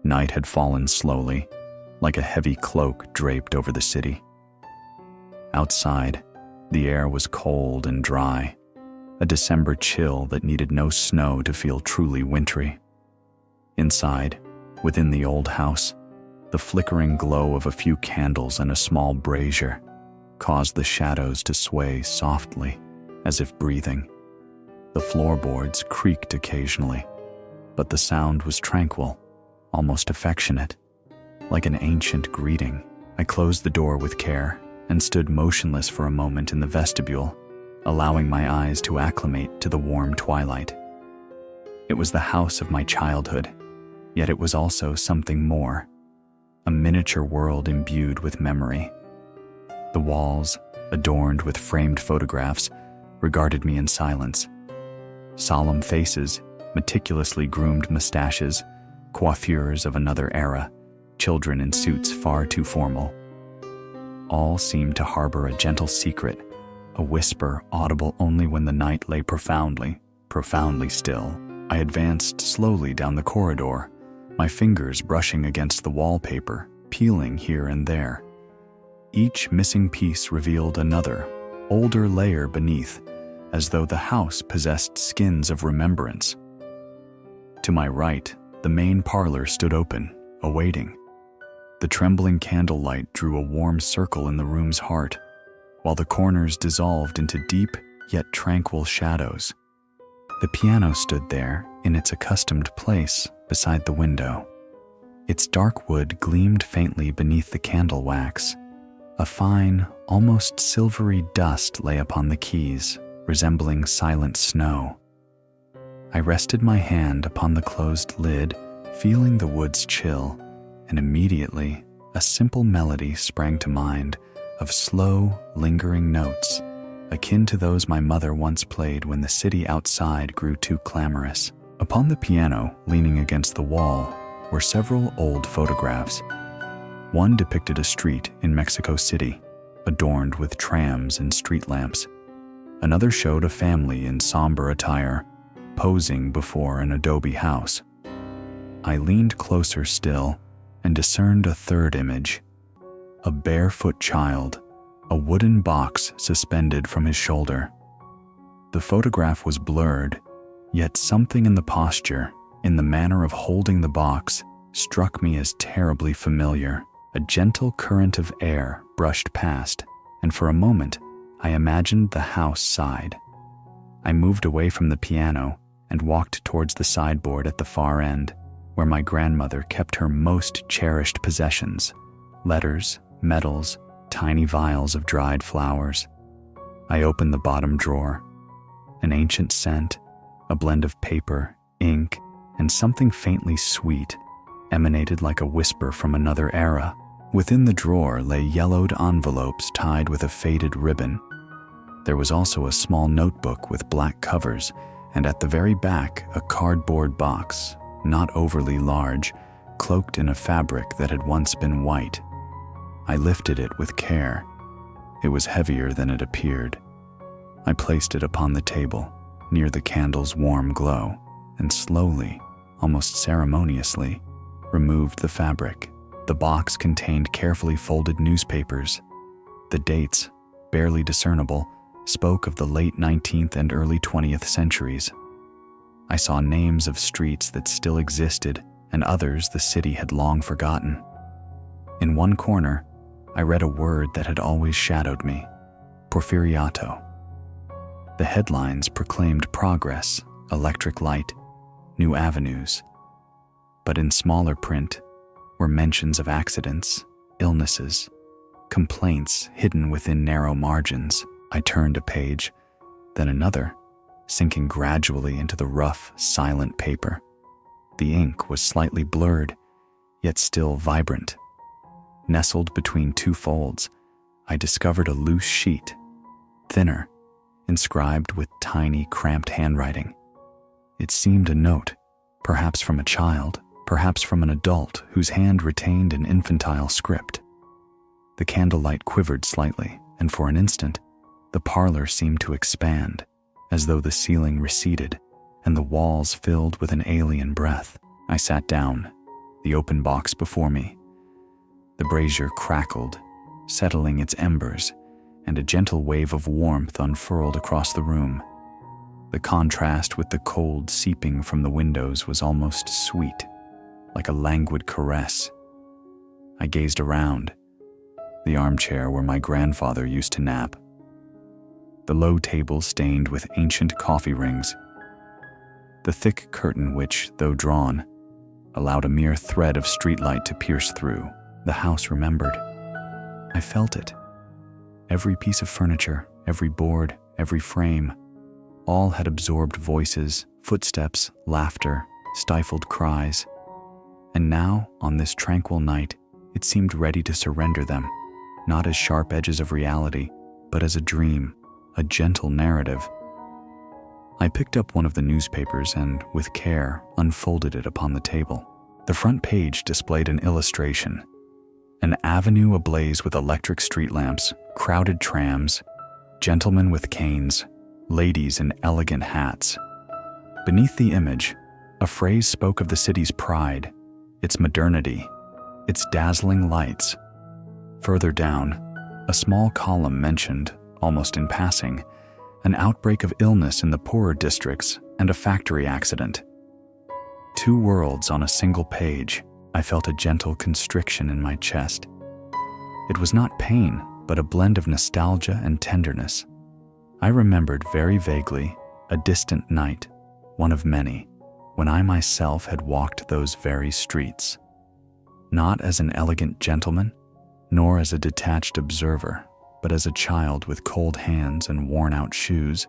Night had fallen slowly, like a heavy cloak draped over the city. Outside, the air was cold and dry, a December chill that needed no snow to feel truly wintry. Inside, within the old house, the flickering glow of a few candles and a small brazier caused the shadows to sway softly, as if breathing. The floorboards creaked occasionally, but the sound was tranquil, almost affectionate, like an ancient greeting. I closed the door with care and stood motionless for a moment in the vestibule, allowing my eyes to acclimate to the warm twilight. It was the house of my childhood, yet it was also something more, a miniature world imbued with memory. The walls, adorned with framed photographs, regarded me in silence. Solemn faces, meticulously groomed mustaches, coiffures of another era, children in suits far too formal. All seemed to harbor a gentle secret, a whisper audible only when the night lay profoundly, profoundly still. I advanced slowly down the corridor, my fingers brushing against the wallpaper, peeling here and there. Each missing piece revealed another, older layer beneath, as though the house possessed skins of remembrance. To my right, the main parlor stood open, awaiting. The trembling candlelight drew a warm circle in the room's heart, while the corners dissolved into deep yet tranquil shadows. The piano stood there in its accustomed place beside the window. Its dark wood gleamed faintly beneath the candle wax. A fine, almost silvery dust lay upon the keys, resembling silent snow. I rested my hand upon the closed lid, feeling the wood's chill, and immediately a simple melody sprang to mind of slow, lingering notes, akin to those my mother once played when the city outside grew too clamorous. Upon the piano, leaning against the wall, were several old photographs. One depicted a street in Mexico City, adorned with trams and street lamps. Another showed a family in somber attire, posing before an adobe house. I leaned closer still and discerned a third image, a barefoot child, a wooden box suspended from his shoulder. The photograph was blurred, yet something in the posture, in the manner of holding the box, struck me as terribly familiar. A gentle current of air brushed past, and for a moment, I imagined the house sighed. I moved away from the piano and walked towards the sideboard at the far end, where my grandmother kept her most cherished possessions: letters, medals, tiny vials of dried flowers. I opened the bottom drawer. An ancient scent, a blend of paper, ink, and something faintly sweet, emanated like a whisper from another era. Within the drawer lay yellowed envelopes tied with a faded ribbon. There was also a small notebook with black covers, and at the very back a cardboard box, not overly large, cloaked in a fabric that had once been white. I lifted it with care. It was heavier than it appeared. I placed it upon the table, near the candle's warm glow, and slowly, almost ceremoniously, removed the fabric. The box contained carefully folded newspapers. The dates, barely discernible, spoke of the late 19th and early 20th centuries. I saw names of streets that still existed and others the city had long forgotten. In one corner, I read a word that had always shadowed me: Porfiriato. The headlines proclaimed progress, electric light, new avenues. But in smaller print were mentions of accidents, illnesses, complaints hidden within narrow margins. I turned a page, then another, sinking gradually into the rough, silent paper. The ink was slightly blurred, yet still vibrant. Nestled between two folds, I discovered a loose sheet, thinner, inscribed with tiny, cramped handwriting. It seemed a note, perhaps from a child, perhaps from an adult whose hand retained an infantile script. The candlelight quivered slightly, and for an instant, the parlor seemed to expand, as though the ceiling receded and the walls filled with an alien breath. I sat down, the open box before me. The brazier crackled, settling its embers, and a gentle wave of warmth unfurled across the room. The contrast with the cold seeping from the windows was almost sweet, like a languid caress. I gazed around, the armchair where my grandfather used to nap, the low table stained with ancient coffee rings, the thick curtain which, though drawn, allowed a mere thread of streetlight to pierce through. The house remembered. I felt it. Every piece of furniture, every board, every frame, all had absorbed voices, footsteps, laughter, stifled cries. And now, on this tranquil night, it seemed ready to surrender them, not as sharp edges of reality, but as a dream, a gentle narrative. I picked up one of the newspapers and, with care, unfolded it upon the table. The front page displayed an illustration. An avenue ablaze with electric street lamps, crowded trams, gentlemen with canes, ladies in elegant hats. Beneath the image, a phrase spoke of the city's pride, its modernity, its dazzling lights. Further down, a small column mentioned, almost in passing, an outbreak of illness in the poorer districts and a factory accident. Two worlds on a single page. I felt a gentle constriction in my chest. It was not pain, but a blend of nostalgia and tenderness. I remembered very vaguely a distant night, one of many, when I myself had walked those very streets. Not as an elegant gentleman, nor as a detached observer, but as a child with cold hands and worn-out shoes,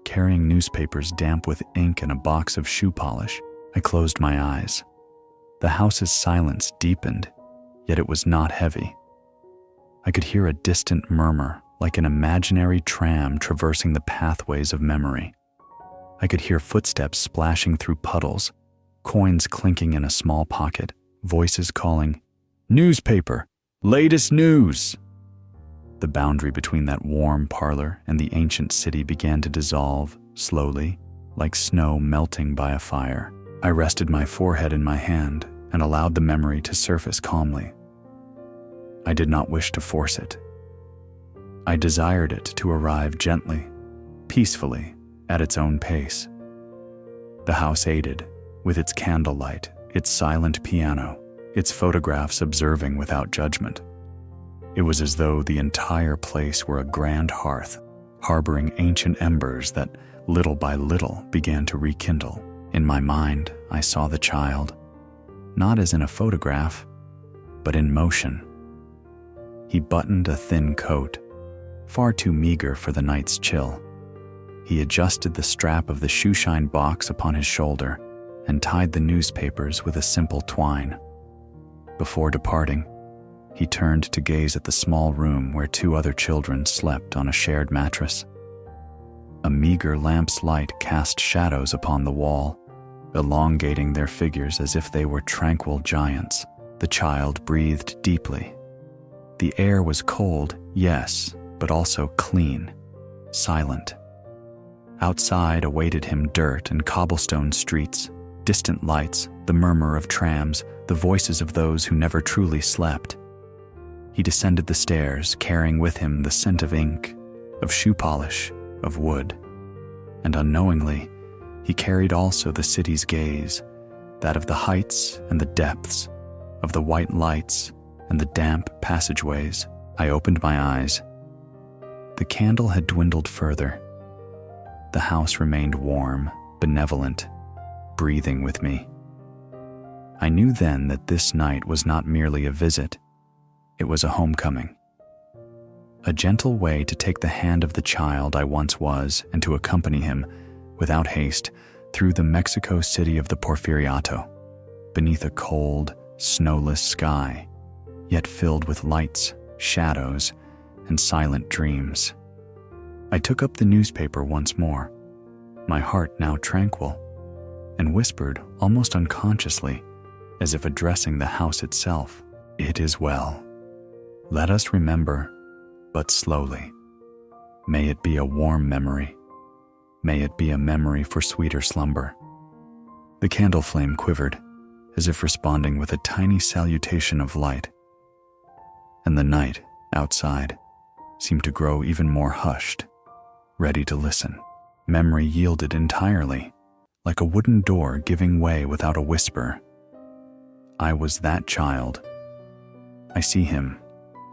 carrying newspapers damp with ink and a box of shoe polish. I closed my eyes. The house's silence deepened, yet it was not heavy. I could hear a distant murmur, like an imaginary tram traversing the pathways of memory. I could hear footsteps splashing through puddles, coins clinking in a small pocket, voices calling, "Newspaper! Latest news!" The boundary between that warm parlor and the ancient city began to dissolve, slowly, like snow melting by a fire. I rested my forehead in my hand and allowed the memory to surface calmly. I did not wish to force it. I desired it to arrive gently, peacefully, at its own pace. The house aided, with its candlelight, its silent piano, its photographs observing without judgment. It was as though the entire place were a grand hearth, harboring ancient embers that, little by little, began to rekindle. In my mind, I saw the child, not as in a photograph, but in motion. He buttoned a thin coat, far too meager for the night's chill. He adjusted the strap of the shoeshine box upon his shoulder and tied the newspapers with a simple twine. Before departing, he turned to gaze at the small room where two other children slept on a shared mattress. A meager lamp's light cast shadows upon the wall, elongating their figures as if they were tranquil giants. The child breathed deeply. The air was cold, yes, but also clean, silent. Outside awaited him dirt and cobblestone streets, distant lights, the murmur of trams, the voices of those who never truly slept. He descended the stairs, carrying with him the scent of ink, of shoe polish, of wood. And unknowingly, he carried also the city's gaze, that of the heights and the depths, of the white lights and the damp passageways. I opened my eyes. The candle had dwindled further. The house remained warm, benevolent, breathing with me. I knew then that this night was not merely a visit, it was a homecoming. A gentle way to take the hand of the child I once was and to accompany him, without haste, through the Mexico City of the Porfiriato, beneath a cold, snowless sky, yet filled with lights, shadows, and silent dreams. I took up the newspaper once more, my heart now tranquil, and whispered almost unconsciously, as if addressing the house itself, "It is well. Let us remember, but slowly. May it be a warm memory. May it be a memory for sweeter slumber." The candle flame quivered, as if responding with a tiny salutation of light. And the night outside seemed to grow even more hushed, ready to listen. Memory yielded entirely, like a wooden door giving way without a whisper. I was that child. I see him,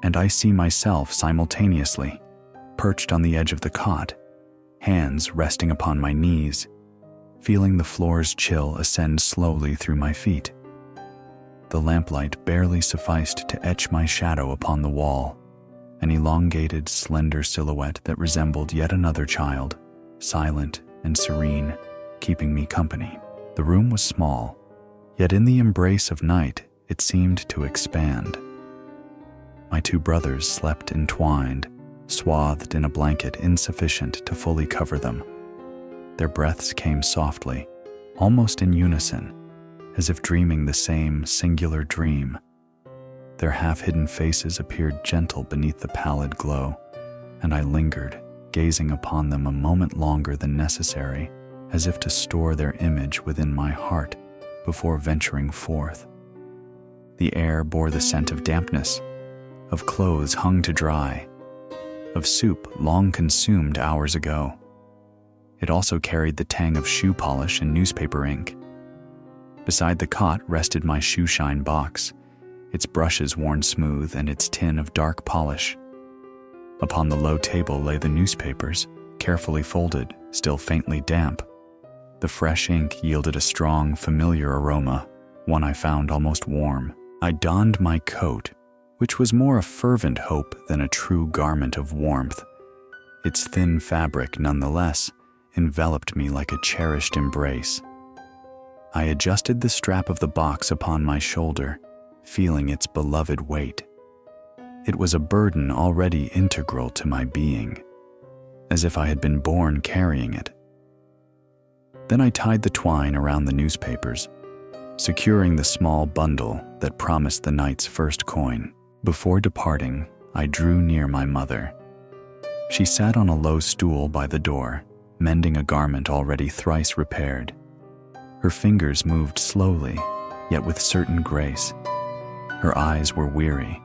and I see myself simultaneously, perched on the edge of the cot, hands resting upon my knees, feeling the floor's chill ascend slowly through my feet. The lamplight barely sufficed to etch my shadow upon the wall, an elongated, slender silhouette that resembled yet another child, silent and serene, keeping me company. The room was small, yet in the embrace of night it seemed to expand. My two brothers slept entwined, swathed in a blanket insufficient to fully cover them. Their breaths came softly, almost in unison, as if dreaming the same singular dream. Their half-hidden faces appeared gentle beneath the pallid glow, and I lingered, gazing upon them a moment longer than necessary, as if to store their image within my heart before venturing forth. The air bore the scent of dampness, of clothes hung to dry, of soup long consumed hours ago. It also carried the tang of shoe polish and newspaper ink. Beside the cot rested my shoe-shine box, its brushes worn smooth and its tin of dark polish. Upon the low table lay the newspapers, carefully folded, still faintly damp. The fresh ink yielded a strong, familiar aroma, one I found almost warm. I donned my coat, which was more a fervent hope than a true garment of warmth. Its thin fabric, nonetheless, enveloped me like a cherished embrace. I adjusted the strap of the box upon my shoulder, feeling its beloved weight. It was a burden already integral to my being, as if I had been born carrying it. Then I tied the twine around the newspapers, securing the small bundle that promised the night's first coin. Before departing, I drew near my mother. She sat on a low stool by the door, mending a garment already thrice repaired. Her fingers moved slowly, yet with certain grace. Her eyes were weary,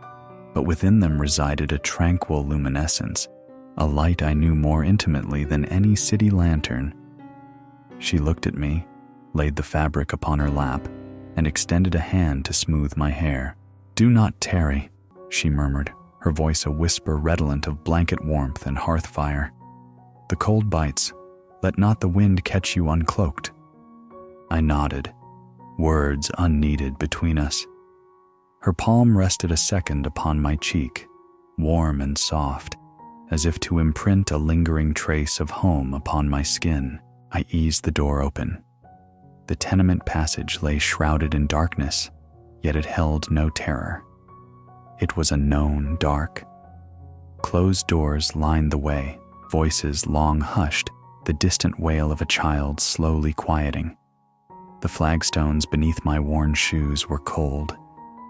but within them resided a tranquil luminescence, a light I knew more intimately than any city lantern. She looked at me, laid the fabric upon her lap, and extended a hand to smooth my hair. "Do not tarry," she murmured, her voice a whisper redolent of blanket warmth and hearth fire. "The cold bites. Let not the wind catch you uncloaked." I nodded, words unneeded between us. Her palm rested a second upon my cheek, warm and soft, as if to imprint a lingering trace of home upon my skin. I eased the door open. The tenement passage lay shrouded in darkness, yet it held no terror. It was a known dark. Closed doors lined the way, voices long hushed, the distant wail of a child slowly quieting. The flagstones beneath my worn shoes were cold,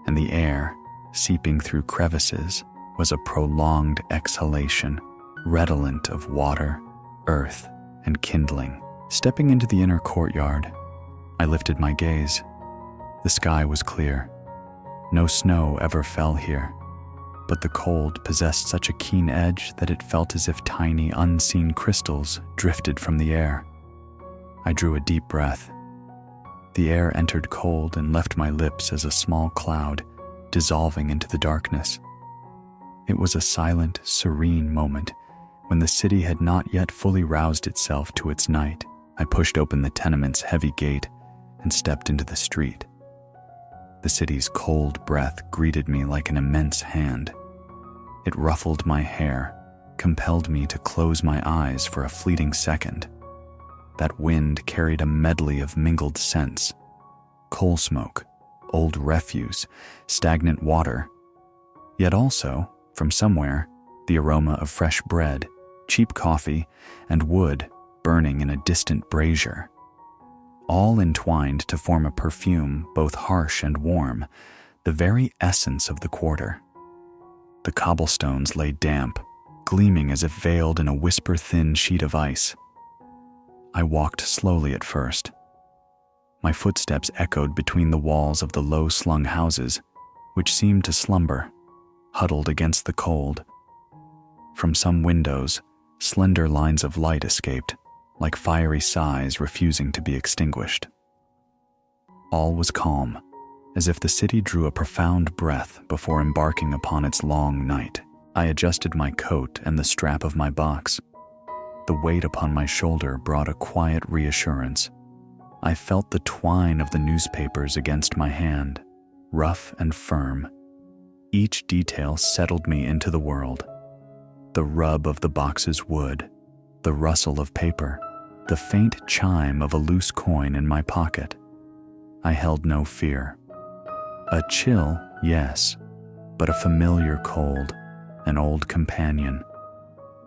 and the air, seeping through crevices, was a prolonged exhalation, redolent of water, earth, and kindling. Stepping into the inner courtyard, I lifted my gaze. The sky was clear. No snow ever fell here, but the cold possessed such a keen edge that it felt as if tiny, unseen crystals drifted from the air. I drew a deep breath. The air entered cold and left my lips as a small cloud, dissolving into the darkness. It was a silent, serene moment when the city had not yet fully roused itself to its night. I pushed open the tenement's heavy gate and stepped into the street. The city's cold breath greeted me like an immense hand. It ruffled my hair, compelled me to close my eyes for a fleeting second. That wind carried a medley of mingled scents: coal smoke, old refuse, stagnant water. Yet also, from somewhere, the aroma of fresh bread, cheap coffee, and wood burning in a distant brazier. All entwined to form a perfume both harsh and warm, the very essence of the quarter. The cobblestones lay damp, gleaming as if veiled in a whisper-thin sheet of ice. I walked slowly at first. My My footsteps echoed between the walls of the low-slung houses, which seemed to slumber, huddled against the cold. From some windows, slender lines of light escaped, like fiery sighs refusing to be extinguished. All was calm, as if the city drew a profound breath before embarking upon its long night. I adjusted my coat and the strap of my box. The weight upon my shoulder brought a quiet reassurance. I felt the twine of the newspapers against my hand, rough and firm. Each detail settled me into the world. The rub of the box's wood, the rustle of paper, the faint chime of a loose coin in my pocket. I held no fear. A chill, yes, but a familiar cold, an old companion.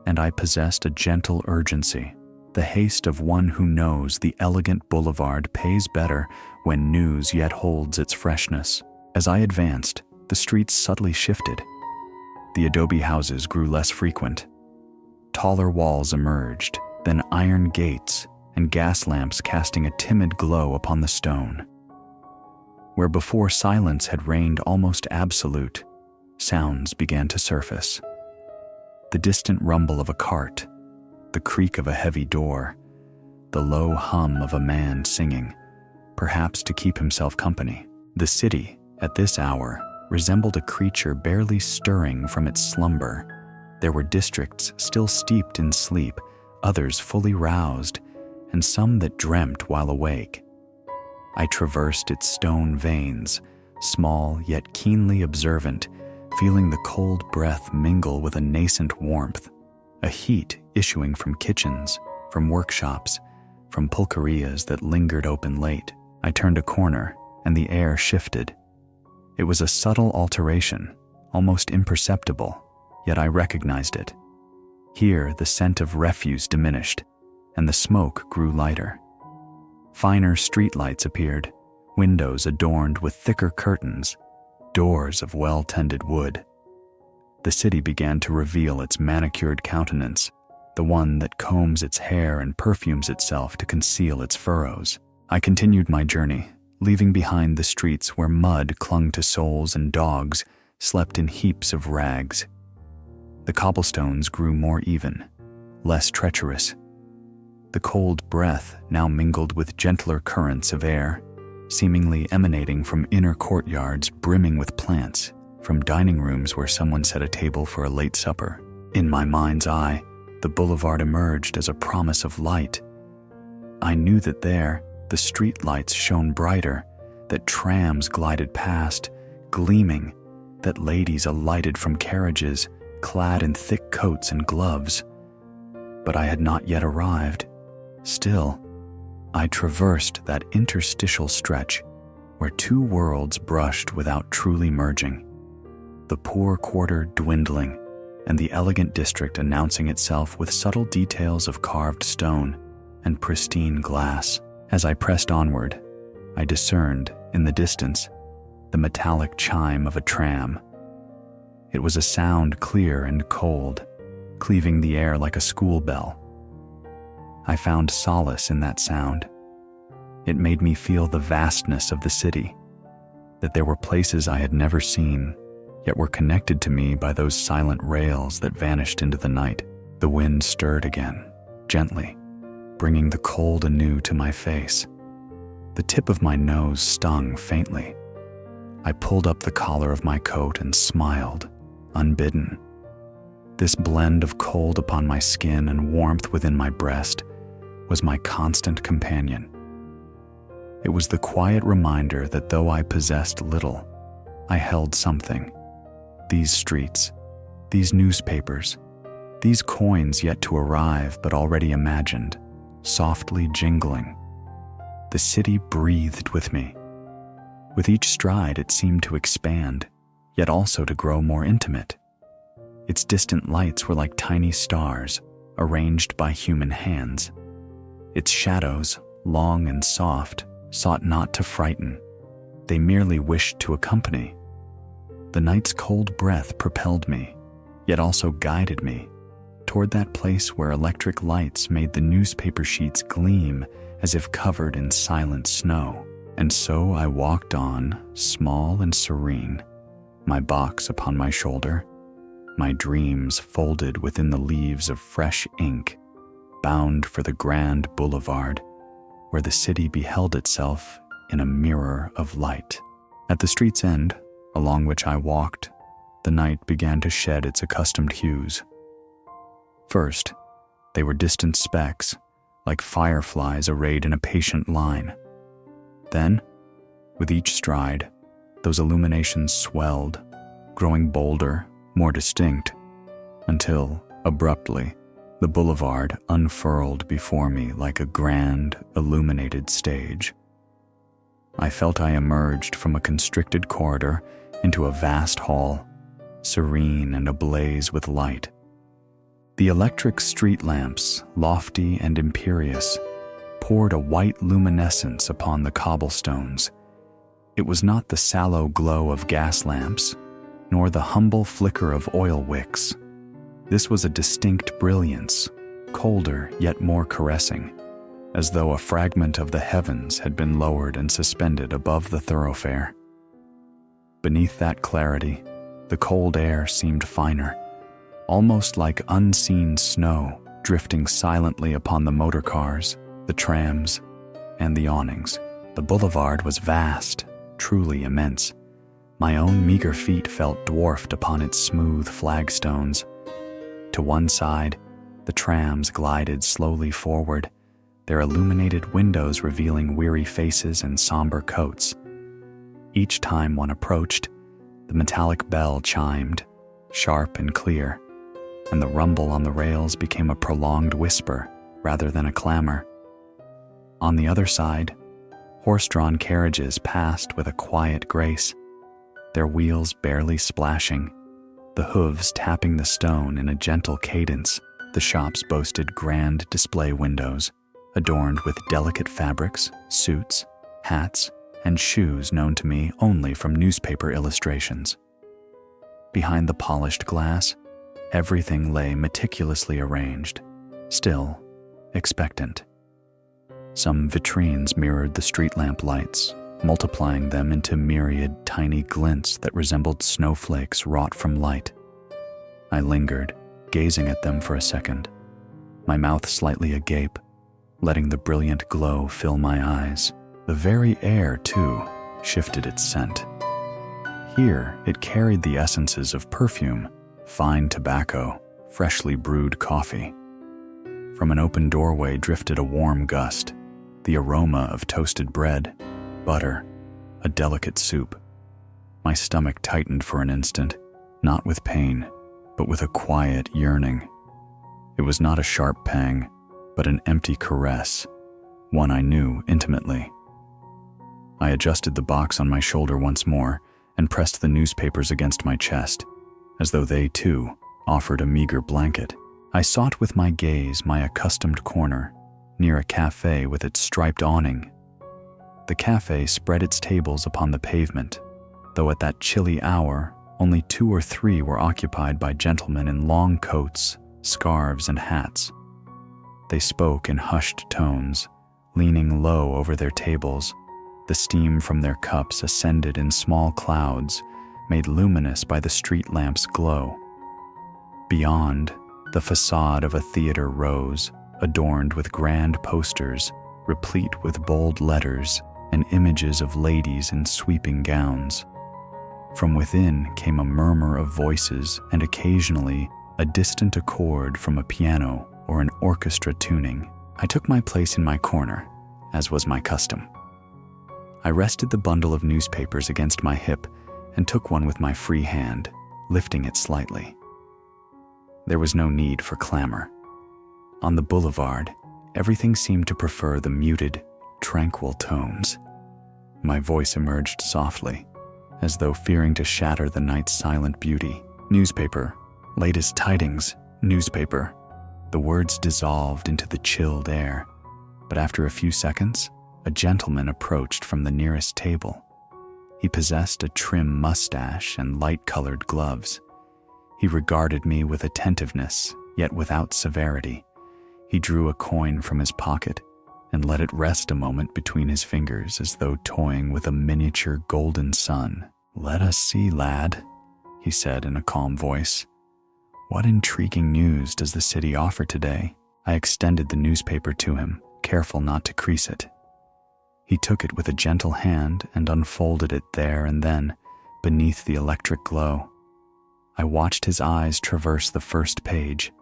And I possessed a gentle urgency, the haste of one who knows the elegant boulevard pays better when news yet holds its freshness. As I advanced, the streets subtly shifted. The adobe houses grew less frequent. Taller walls emerged, then iron gates and gas lamps casting a timid glow upon the stone. Where before silence had reigned almost absolute, sounds began to surface. The distant rumble of a cart, the creak of a heavy door, the low hum of a man singing, perhaps to keep himself company. The city, at this hour, resembled a creature barely stirring from its slumber. There were districts still steeped in sleep, others fully roused, and some that dreamt while awake. I traversed its stone veins, small yet keenly observant, feeling the cold breath mingle with a nascent warmth, a heat issuing from kitchens, from workshops, from pulquerías that lingered open late. I turned a corner, and the air shifted. It was a subtle alteration, almost imperceptible, yet I recognized it. Here the scent of refuse diminished, and the smoke grew lighter. Finer streetlights appeared, windows adorned with thicker curtains, doors of well-tended wood. The city began to reveal its manicured countenance, the one that combs its hair and perfumes itself to conceal its furrows. I continued my journey, leaving behind the streets where mud clung to soles and dogs slept in heaps of rags. The cobblestones grew more even, less treacherous. The cold breath now mingled with gentler currents of air, seemingly emanating from inner courtyards brimming with plants, from dining rooms where someone set a table for a late supper. In my mind's eye, the boulevard emerged as a promise of light. I knew that there, the street lights shone brighter, that trams glided past, gleaming, that ladies alighted from carriages, clad in thick coats and gloves. But I had not yet arrived. Still, I traversed that interstitial stretch where two worlds brushed without truly merging, the poor quarter dwindling, and the elegant district announcing itself with subtle details of carved stone and pristine glass. As I pressed onward, I discerned, in the distance, the metallic chime of a tram. It was a sound clear and cold, cleaving the air like a school bell. I found solace in that sound. It made me feel the vastness of the city, that there were places I had never seen, yet were connected to me by those silent rails that vanished into the night. The wind stirred again, gently, bringing the cold anew to my face. The tip of my nose stung faintly. I pulled up the collar of my coat and smiled, unbidden. This blend of cold upon my skin and warmth within my breast was my constant companion. It was the quiet reminder that though I possessed little, I held something. These streets, these newspapers, these coins yet to arrive but already imagined, softly jingling. The city breathed with me. With each stride it seemed to expand, yet also to grow more intimate. Its distant lights were like tiny stars, arranged by human hands. Its shadows, long and soft, sought not to frighten. They merely wished to accompany. The night's cold breath propelled me, yet also guided me, toward that place where electric lights made the newspaper sheets gleam as if covered in silent snow. And so I walked on, small and serene, my box upon my shoulder, my dreams folded within the leaves of fresh ink, bound for the grand boulevard, where the city beheld itself in a mirror of light. At the street's end, along which I walked, the night began to shed its accustomed hues. First, they were distant specks, like fireflies arrayed in a patient line. Then, with each stride, those illuminations swelled, growing bolder, more distinct, until, abruptly, the boulevard unfurled before me like a grand, illuminated stage. I felt I emerged from a constricted corridor into a vast hall, serene and ablaze with light. The electric street lamps, lofty and imperious, poured a white luminescence upon the cobblestones. It was not the sallow glow of gas lamps, nor the humble flicker of oil wicks. This was a distinct brilliance, colder yet more caressing, as though a fragment of the heavens had been lowered and suspended above the thoroughfare. Beneath that clarity, the cold air seemed finer, almost like unseen snow drifting silently upon the motor cars, the trams, and the awnings. The boulevard was vast, truly immense. My own meager feet felt dwarfed upon its smooth flagstones. To one side, the trams glided slowly forward, their illuminated windows revealing weary faces and somber coats. Each time one approached, the metallic bell chimed, sharp and clear, and the rumble on the rails became a prolonged whisper rather than a clamor. On the other side, horse-drawn carriages passed with a quiet grace, their wheels barely splashing, the hooves tapping the stone in a gentle cadence. The shops boasted grand display windows, adorned with delicate fabrics, suits, hats, and shoes known to me only from newspaper illustrations. Behind the polished glass, everything lay meticulously arranged, still, expectant. Some vitrines mirrored the street lamp lights, multiplying them into myriad tiny glints that resembled snowflakes wrought from light. I lingered, gazing at them for a second, my mouth slightly agape, letting the brilliant glow fill my eyes. The very air, too, shifted its scent. Here, it carried the essences of perfume, fine tobacco, freshly brewed coffee. From an open doorway drifted a warm gust, the aroma of toasted bread, butter, a delicate soup. My stomach tightened for an instant, not with pain, but with a quiet yearning. It was not a sharp pang, but an empty caress, one I knew intimately. I adjusted the box on my shoulder once more and pressed the newspapers against my chest, as though they, too, offered a meager blanket. I sought with my gaze my accustomed corner, near a cafe with its striped awning. The cafe spread its tables upon the pavement, though at that chilly hour, only 2 or 3 were occupied by gentlemen in long coats, scarves, and hats. They spoke in hushed tones, leaning low over their tables. The steam from their cups ascended in small clouds, made luminous by the street lamp's glow. Beyond, the facade of a theater rose, adorned with grand posters, replete with bold letters and images of ladies in sweeping gowns. From within came a murmur of voices and occasionally a distant accord from a piano or an orchestra tuning. I took my place in my corner, as was my custom. I rested the bundle of newspapers against my hip and took one with my free hand, lifting it slightly. There was no need for clamor. On the boulevard, everything seemed to prefer the muted, tranquil tones. My voice emerged softly, as though fearing to shatter the night's silent beauty. Newspaper, latest tidings, newspaper. The words dissolved into the chilled air, but after a few seconds, a gentleman approached from the nearest table. He possessed a trim mustache and light-colored gloves. He regarded me with attentiveness, yet without severity. He drew a coin from his pocket and let it rest a moment between his fingers as though toying with a miniature golden sun. "Let us see, lad," he said in a calm voice. "What intriguing news does the city offer today?" I extended the newspaper to him, careful not to crease it. He took it with a gentle hand and unfolded it there and then, beneath the electric glow. I watched his eyes traverse the first page.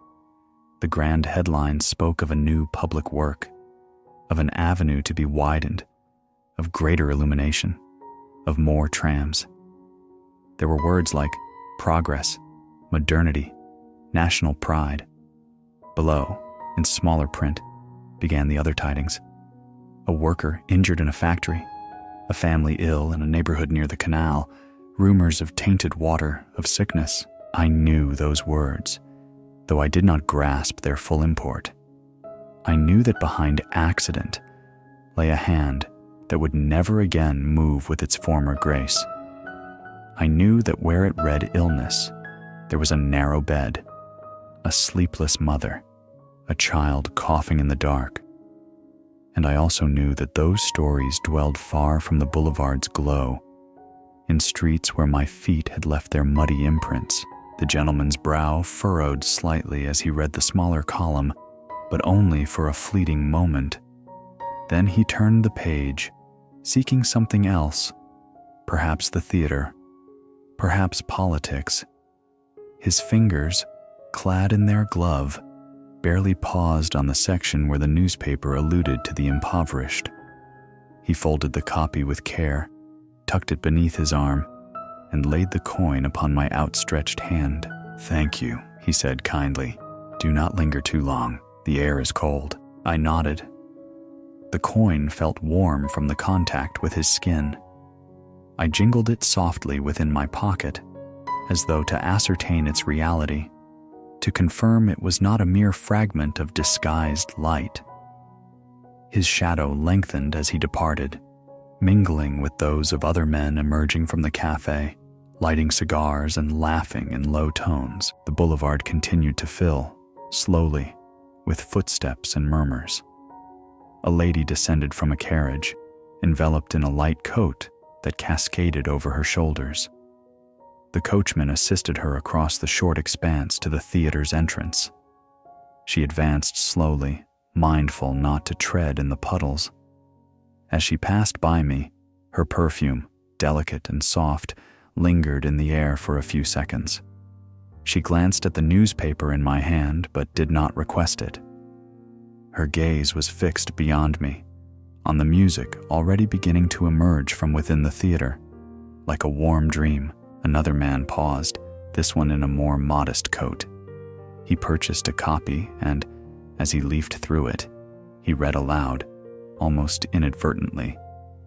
The grand headline spoke of a new public work, of an avenue to be widened, of greater illumination, of more trams. There were words like progress, modernity, national pride. Below, in smaller print, began the other tidings. A worker injured in a factory, a family ill in a neighborhood near the canal, rumors of tainted water, of sickness. I knew those words, though I did not grasp their full import. I knew that behind accident lay a hand that would never again move with its former grace. I knew that where it read illness, there was a narrow bed, a sleepless mother, a child coughing in the dark. And I also knew that those stories dwelled far from the boulevard's glow, in streets where my feet had left their muddy imprints. The gentleman's brow furrowed slightly as he read the smaller column, but only for a fleeting moment. Then he turned the page, seeking something else, perhaps the theater, perhaps politics. His fingers, clad in their glove, barely paused on the section where the newspaper alluded to the impoverished. He folded the copy with care, tucked it beneath his arm, and laid the coin upon my outstretched hand. "Thank you," he said kindly. "Do not linger too long. The air is cold." I nodded. The coin felt warm from the contact with his skin. I jingled it softly within my pocket, as though to ascertain its reality, to confirm it was not a mere fragment of disguised light. His shadow lengthened as he departed, mingling with those of other men emerging from the cafe, lighting cigars and laughing in low tones. The boulevard continued to fill, slowly, with footsteps and murmurs. A lady descended from a carriage, enveloped in a light coat that cascaded over her shoulders. The coachman assisted her across the short expanse to the theater's entrance. She advanced slowly, mindful not to tread in the puddles. As she passed by me, her perfume, delicate and soft, lingered in the air for a few seconds. She glanced at the newspaper in my hand but did not request it. Her gaze was fixed beyond me, on the music already beginning to emerge from within the theater. Like a warm dream, another man paused, this one in a more modest coat. He purchased a copy and, as he leafed through it, he read aloud, almost inadvertently,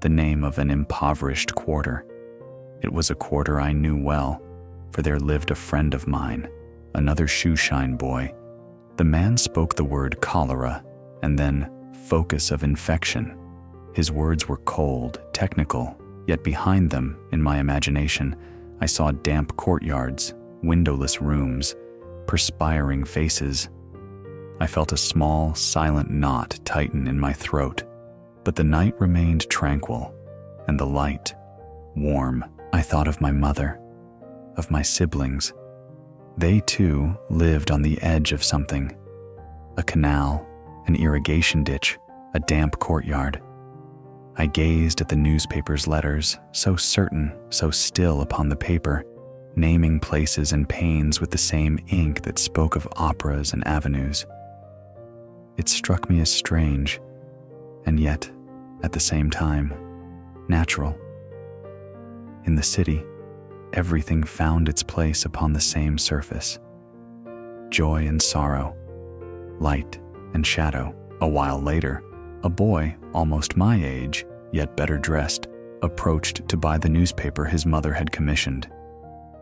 the name of an impoverished quarter. It was a quarter I knew well, for there lived a friend of mine, another shoeshine boy. The man spoke the word cholera, and then focus of infection. His words were cold, technical, yet behind them, in my imagination, I saw damp courtyards, windowless rooms, perspiring faces. I felt a small, silent knot tighten in my throat, but the night remained tranquil, and the light, warm. I thought of my mother, of my siblings. They too lived on the edge of something. A canal, an irrigation ditch, a damp courtyard. I gazed at the newspaper's letters, so certain, so still upon the paper, naming places and panes with the same ink that spoke of operas and avenues. It struck me as strange, and yet, at the same time, natural. In the city, everything found its place upon the same surface. Joy and sorrow, light and shadow. A while later, a boy, almost my age, yet better dressed, approached to buy the newspaper his mother had commissioned.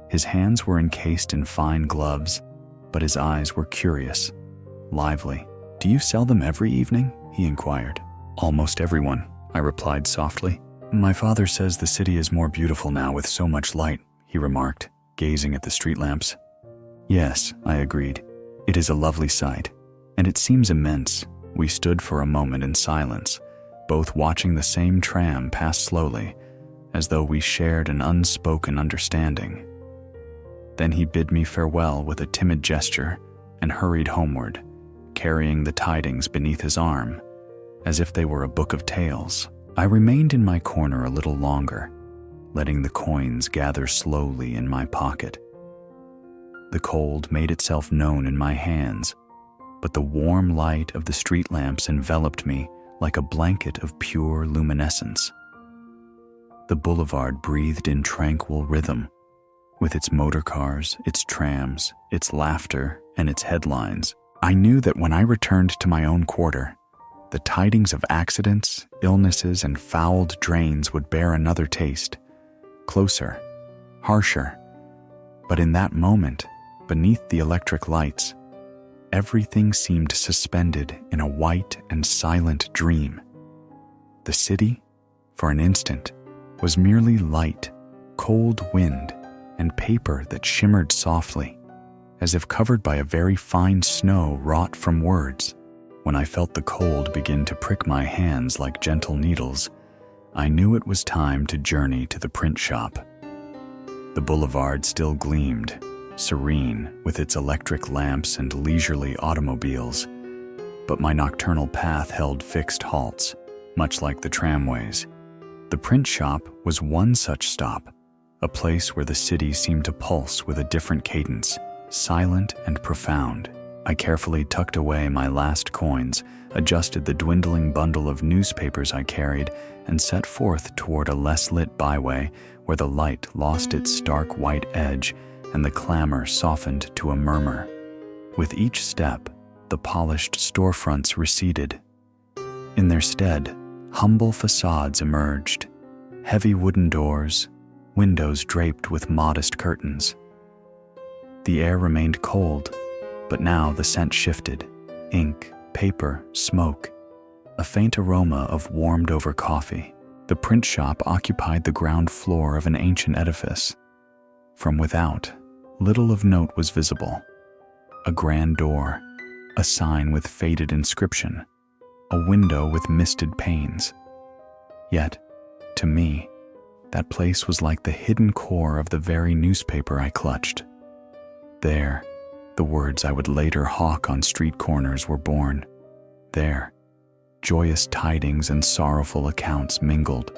His hands were encased in fine gloves, but his eyes were curious, lively. "Do you sell them every evening?" he inquired. "Almost everyone," I replied softly. "My father says the city is more beautiful now with so much light," he remarked, gazing at the street lamps. "Yes," I agreed. "It is a lovely sight, and it seems immense, We stood for a moment in silence, both watching the same tram pass slowly, as though we shared an unspoken understanding. Then he bid me farewell with a timid gesture and hurried homeward, carrying the tidings beneath his arm, as if they were a book of tales. I remained in my corner a little longer, letting the coins gather slowly in my pocket. The cold made itself known in my hands, but the warm light of the street lamps enveloped me like a blanket of pure luminescence. The boulevard breathed in tranquil rhythm, with its motor cars, its trams, its laughter, and its headlines. I knew that when I returned to my own quarter, the tidings of accidents, illnesses, and fouled drains would bear another taste, closer, harsher. But in that moment, beneath the electric lights, everything seemed suspended in a white and silent dream. The city, for an instant, was merely light, cold wind, and paper that shimmered softly, as if covered by a very fine snow wrought from words. When I felt the cold begin to prick my hands like gentle needles, I knew it was time to journey to the print shop. The boulevard still gleamed, serene with its electric lamps and leisurely automobiles, but my nocturnal path held fixed halts, much like the tramways. The print shop was one such stop, a place where the city seemed to pulse with a different cadence, silent and profound. I carefully tucked away my last coins, adjusted the dwindling bundle of newspapers I carried, and set forth toward a less lit byway where the light lost its stark white edge and the clamor softened to a murmur. With each step, the polished storefronts receded. In their stead, humble facades emerged, heavy wooden doors, windows draped with modest curtains. The air remained cold, but now the scent shifted: ink, paper, smoke, a faint aroma of warmed-over coffee. The print shop occupied the ground floor of an ancient edifice. From without, little of note was visible. A grand door, a sign with faded inscription, a window with misted panes. Yet, to me, that place was like the hidden core of the very newspaper I clutched. There, the words I would later hawk on street corners were born. There, joyous tidings and sorrowful accounts mingled,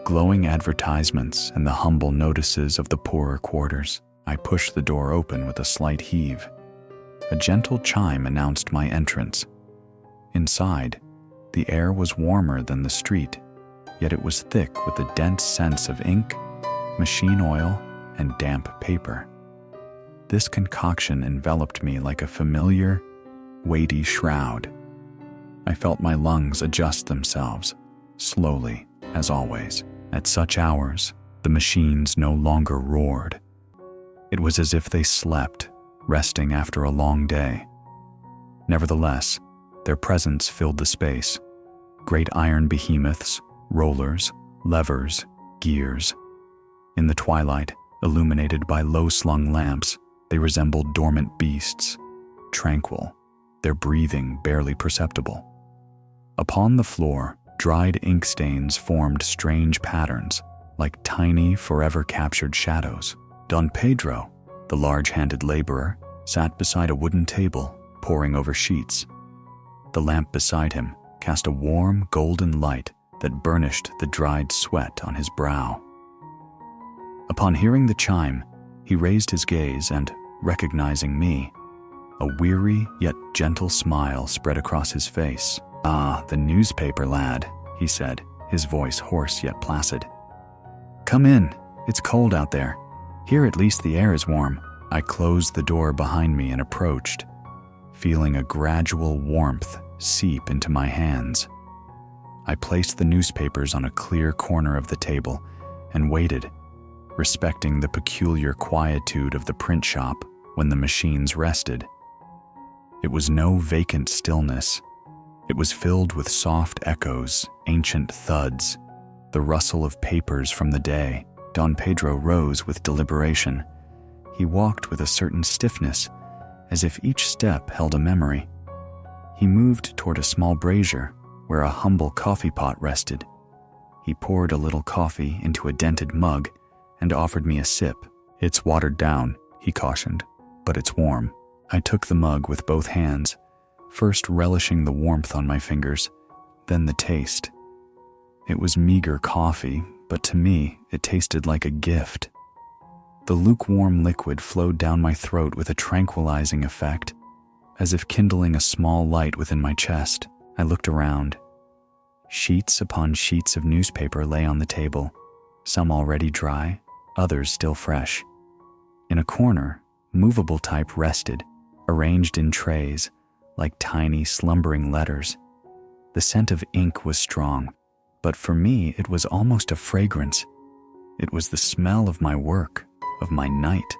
glowing advertisements and the humble notices of the poorer quarters. I pushed the door open with a slight heave. A gentle chime announced my entrance. Inside, the air was warmer than the street, yet it was thick with a dense sense of ink, machine oil, and damp paper. This concoction enveloped me like a familiar, weighty shroud. I felt my lungs adjust themselves, slowly, as always. At such hours, the machines no longer roared. It was as if they slept, resting after a long day. Nevertheless, their presence filled the space. Great iron behemoths, rollers, levers, gears. In the twilight, illuminated by low-slung lamps, they resembled dormant beasts, tranquil, their breathing barely perceptible. Upon the floor, dried ink stains formed strange patterns, like tiny, forever-captured shadows. Don Pedro, the large-handed laborer, sat beside a wooden table, poring over sheets. The lamp beside him cast a warm, golden light that burnished the dried sweat on his brow. Upon hearing the chime, he raised his gaze and, recognizing me, a weary yet gentle smile spread across his face. "Ah, the newspaper lad," he said, his voice hoarse yet placid. "Come in, it's cold out there. Here at least the air is warm." I closed the door behind me and approached, feeling a gradual warmth seep into my hands. I placed the newspapers on a clear corner of the table and waited, respecting the peculiar quietude of the print shop when the machines rested. It was no vacant stillness. It was filled with soft echoes, ancient thuds, the rustle of papers from the day. Don Pedro rose with deliberation. He walked with a certain stiffness, as if each step held a memory. He moved toward a small brazier where a humble coffee pot rested. He poured a little coffee into a dented mug and offered me a sip. "It's watered down," he cautioned, "but it's warm." I took the mug with both hands, first relishing the warmth on my fingers, then the taste. It was meager coffee, but to me, it tasted like a gift. The lukewarm liquid flowed down my throat with a tranquilizing effect, as if kindling a small light within my chest. I looked around. Sheets upon sheets of newspaper lay on the table, some already dry, others still fresh. In a corner, movable type rested, arranged in trays, like tiny slumbering letters. The scent of ink was strong, but for me it was almost a fragrance. It was the smell of my work, of my night,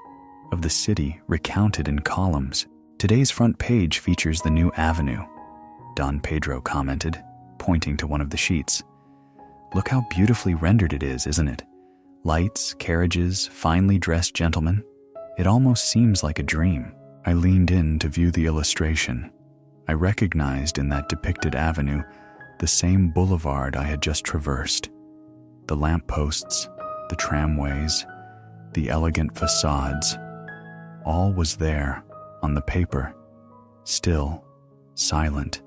of the city recounted in columns. "Today's front page features the new avenue," Don Pedro commented, pointing to one of the sheets. "Look how beautifully rendered it is, isn't it? Lights, carriages, finely dressed gentlemen. It almost seems like a dream." I leaned in to view the illustration. I recognized in that depicted avenue the same boulevard I had just traversed. The lampposts, the tramways, the elegant facades. All was there, on the paper, still, silent,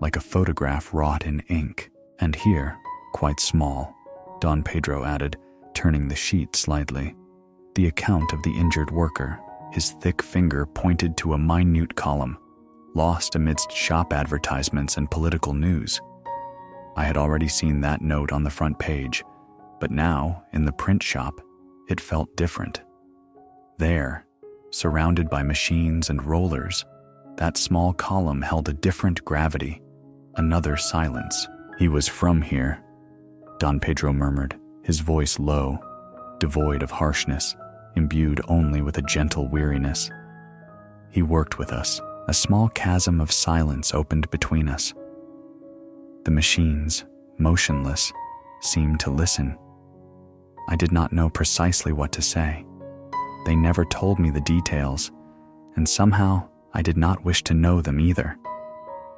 like a photograph wrought in ink. "And here, quite small," Don Pedro added, turning the sheet slightly, "the account of the injured worker." His thick finger pointed to a minute column, lost amidst shop advertisements and political news. I had already seen that note on the front page, but now, in the print shop, it felt different. There, surrounded by machines and rollers, that small column held a different gravity, another silence. "He was from here," Don Pedro murmured, his voice low, devoid of harshness, imbued only with a gentle weariness. "He worked with us." A small chasm of silence opened between us. The machines, motionless, seemed to listen. I did not know precisely what to say. They never told me the details, and somehow I did not wish to know them either.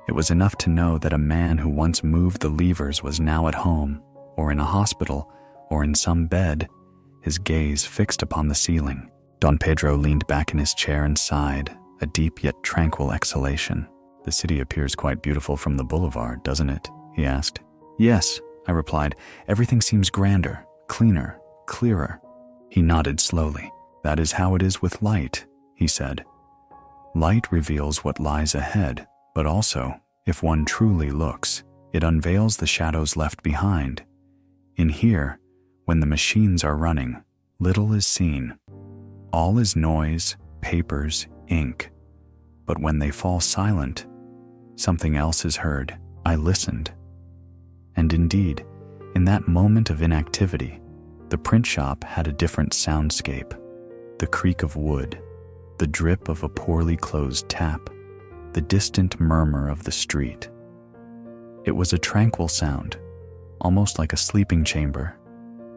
It was enough to know that a man who once moved the levers was now at home, or in a hospital, or in some bed, his gaze fixed upon the ceiling. Don Pedro leaned back in his chair and sighed, a deep yet tranquil exhalation. "The city appears quite beautiful from the boulevard, doesn't it?" he asked. "Yes," I replied. "Everything seems grander, cleaner, clearer." He nodded slowly. "That is how it is with light," he said. "Light reveals what lies ahead, but also, if one truly looks, it unveils the shadows left behind. In here, when the machines are running, little is seen. All is noise, papers, ink. But when they fall silent, something else is heard." I listened. And indeed, in that moment of inactivity, the print shop had a different soundscape. The creak of wood, the drip of a poorly closed tap, the distant murmur of the street. It was a tranquil sound, almost like a sleeping chamber,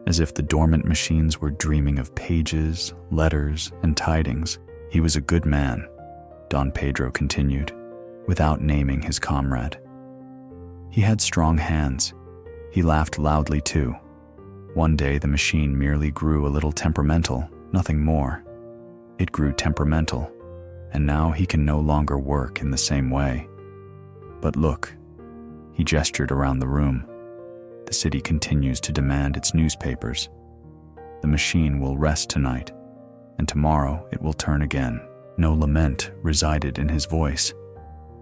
as if the dormant machines were dreaming of pages, letters, and tidings. "He was a good man," Don Pedro continued, without naming his comrade. "He had strong hands." He laughed loudly too. "One day the machine merely grew a little temperamental, nothing more. It grew temperamental, and now he can no longer work in the same way. But look," he gestured around the room, "the city continues to demand its newspapers. The machine will rest tonight, and tomorrow it will turn again." No lament resided in his voice,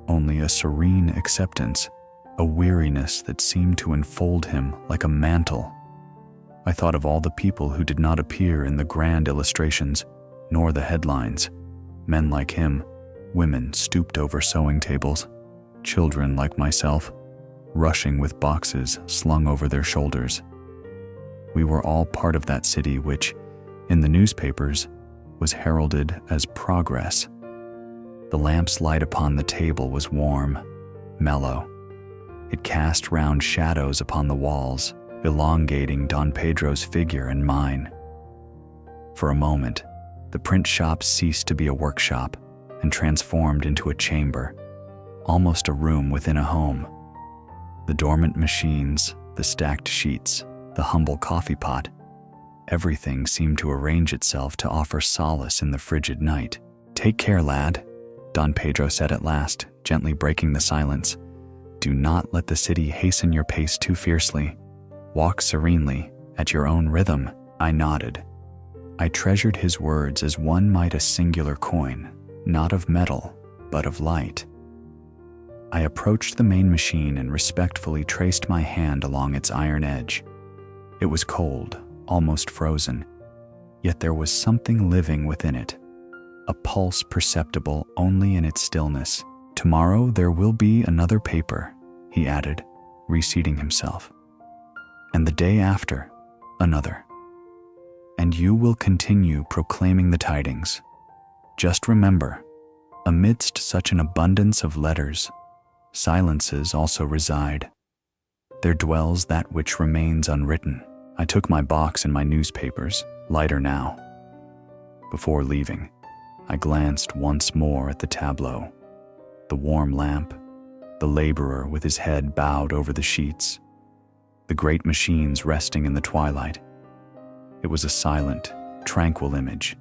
only a serene acceptance, a weariness that seemed to enfold him like a mantle. I thought of all the people who did not appear in the grand illustrations, nor the headlines. Men like him, women stooped over sewing tables, children like myself, rushing with boxes slung over their shoulders. We were all part of that city which, in the newspapers, was heralded as progress. The lamp's light upon the table was warm, mellow. It cast round shadows upon the walls, elongating Don Pedro's figure and mine. For a moment, the print shop ceased to be a workshop and transformed into a chamber, almost a room within a home. The dormant machines, the stacked sheets, the humble coffee pot, everything seemed to arrange itself to offer solace in the frigid night. "Take care, lad," Don Pedro said at last, gently breaking the silence. "Do not let the city hasten your pace too fiercely. Walk serenely, at your own rhythm." I nodded. I treasured his words as one might a singular coin, not of metal, but of light. I approached the main machine and respectfully traced my hand along its iron edge. It was cold, almost frozen, yet there was something living within it, a pulse perceptible only in its stillness. "Tomorrow there will be another paper," he added, reseating himself. "And the day after, another. And you will continue proclaiming the tidings. Just remember, amidst such an abundance of letters, silences also reside. There dwells that which remains unwritten." I took my box and my newspapers, lighter now. Before leaving, I glanced once more at the tableau, the warm lamp, the laborer with his head bowed over the sheets, the great machines resting in the twilight. It was a silent, tranquil image,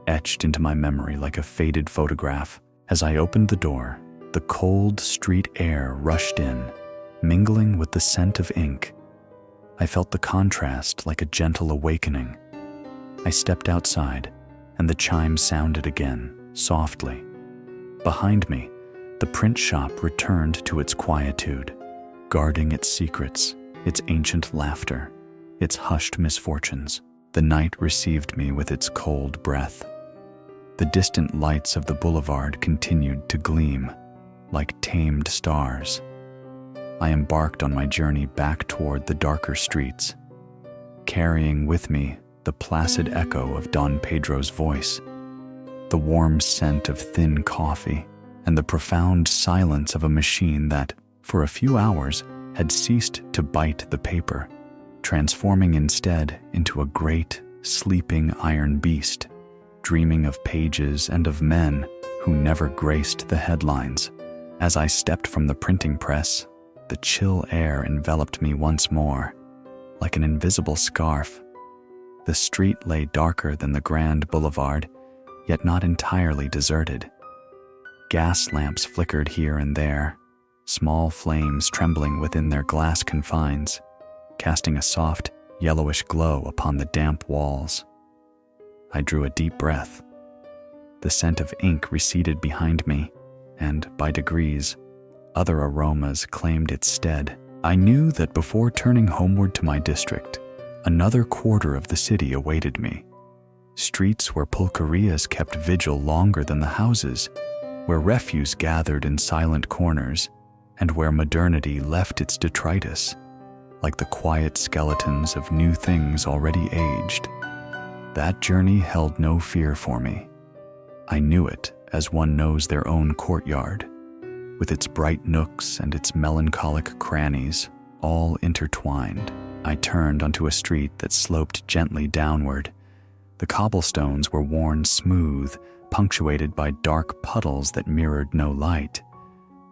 etched into my memory like a faded photograph. As I opened the door, the cold street air rushed in, mingling with the scent of ink. I felt the contrast like a gentle awakening. I stepped outside, and the chime sounded again, softly. Behind me, the print shop returned to its quietude, guarding its secrets, its ancient laughter, its hushed misfortunes. The night received me with its cold breath. The distant lights of the boulevard continued to gleam, like tamed stars. I embarked on my journey back toward the darker streets, carrying with me the placid echo of Don Pedro's voice, the warm scent of thin coffee, and the profound silence of a machine that, for a few hours, had ceased to bite the paper, transforming instead into a great, sleeping iron beast, dreaming of pages and of men who never graced the headlines. As I stepped from the printing press, the chill air enveloped me once more, like an invisible scarf. The street lay darker than the grand boulevard, yet not entirely deserted. Gas lamps flickered here and there, small flames trembling within their glass confines, casting a soft, yellowish glow upon the damp walls. I drew a deep breath. The scent of ink receded behind me, and, by degrees, other aromas claimed its stead. I knew that before turning homeward to my district, another quarter of the city awaited me. Streets where pulquerías kept vigil longer than the houses, where refuse gathered in silent corners, and where modernity left its detritus, like the quiet skeletons of new things already aged. That journey held no fear for me. I knew it as one knows their own courtyard, with its bright nooks and its melancholic crannies, all intertwined. I turned onto a street that sloped gently downward. The cobblestones were worn smooth, punctuated by dark puddles that mirrored no light.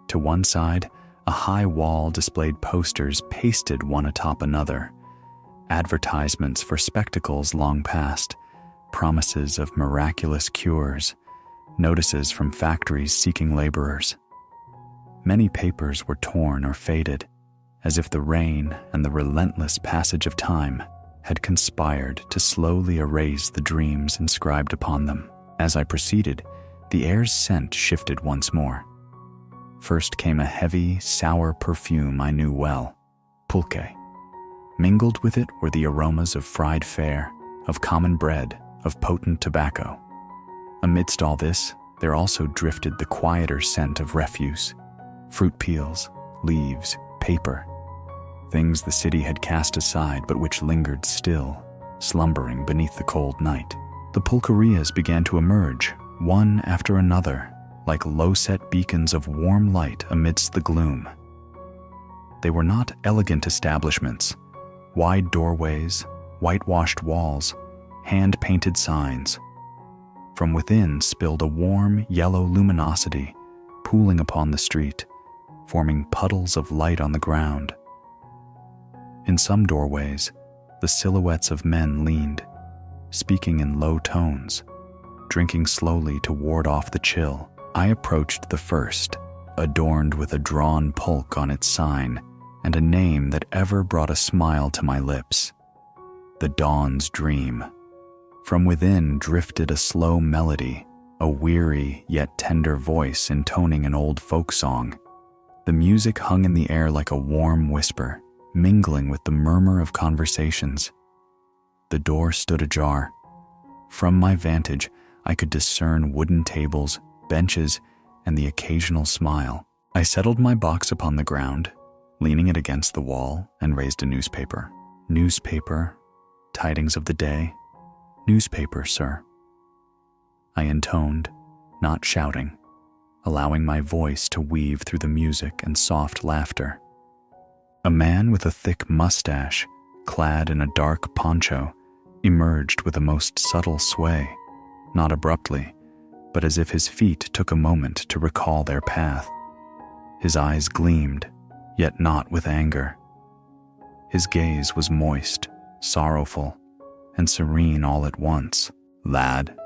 To one side, a high wall displayed posters pasted one atop another, advertisements for spectacles long past, promises of miraculous cures, notices from factories seeking laborers. Many papers were torn or faded, as if the rain and the relentless passage of time had conspired to slowly erase the dreams inscribed upon them. As I proceeded, the air's scent shifted once more. First came a heavy, sour perfume I knew well, pulque. Mingled with it were the aromas of fried fare, of common bread, of potent tobacco. Amidst all this, there also drifted the quieter scent of refuse, fruit peels, leaves, paper, things the city had cast aside but which lingered still, slumbering beneath the cold night. The pulquerías began to emerge, one after another, like low-set beacons of warm light amidst the gloom. They were not elegant establishments, wide doorways, whitewashed walls, hand-painted signs. From within spilled a warm, yellow luminosity, pooling upon the street, forming puddles of light on the ground. In some doorways, the silhouettes of men leaned, speaking in low tones, drinking slowly to ward off the chill. I approached the first, adorned with a drawn pulque on its sign and a name that ever brought a smile to my lips: The Dawn's Dream. From within drifted a slow melody, a weary yet tender voice intoning an old folk song. The music hung in the air like a warm whisper, mingling with the murmur of conversations. The door stood ajar. From my vantage, I could discern wooden tables, benches, and the occasional smile. I settled my box upon the ground, leaning it against the wall, and raised a newspaper. Newspaper, tidings of the day. Newspaper, sir. I intoned, not shouting, allowing my voice to weave through the music and soft laughter. A man with a thick mustache, clad in a dark poncho, emerged with a most subtle sway, not abruptly, but as if his feet took a moment to recall their path. His eyes gleamed, yet not with anger. His gaze was moist, sorrowful, and serene all at once. "Lad,"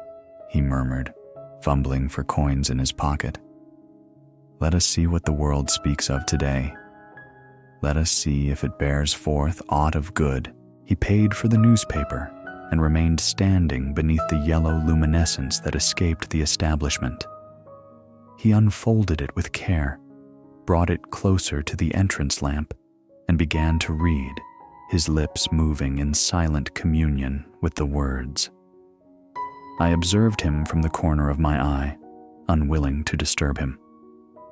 he murmured, fumbling for coins in his pocket. "Let us see what the world speaks of today. Let us see if it bears forth aught of good." He paid for the newspaper and remained standing beneath the yellow luminescence that escaped the establishment. He unfolded it with care, brought it closer to the entrance lamp, and began to read, his lips moving in silent communion with the words. I observed him from the corner of my eye, unwilling to disturb him.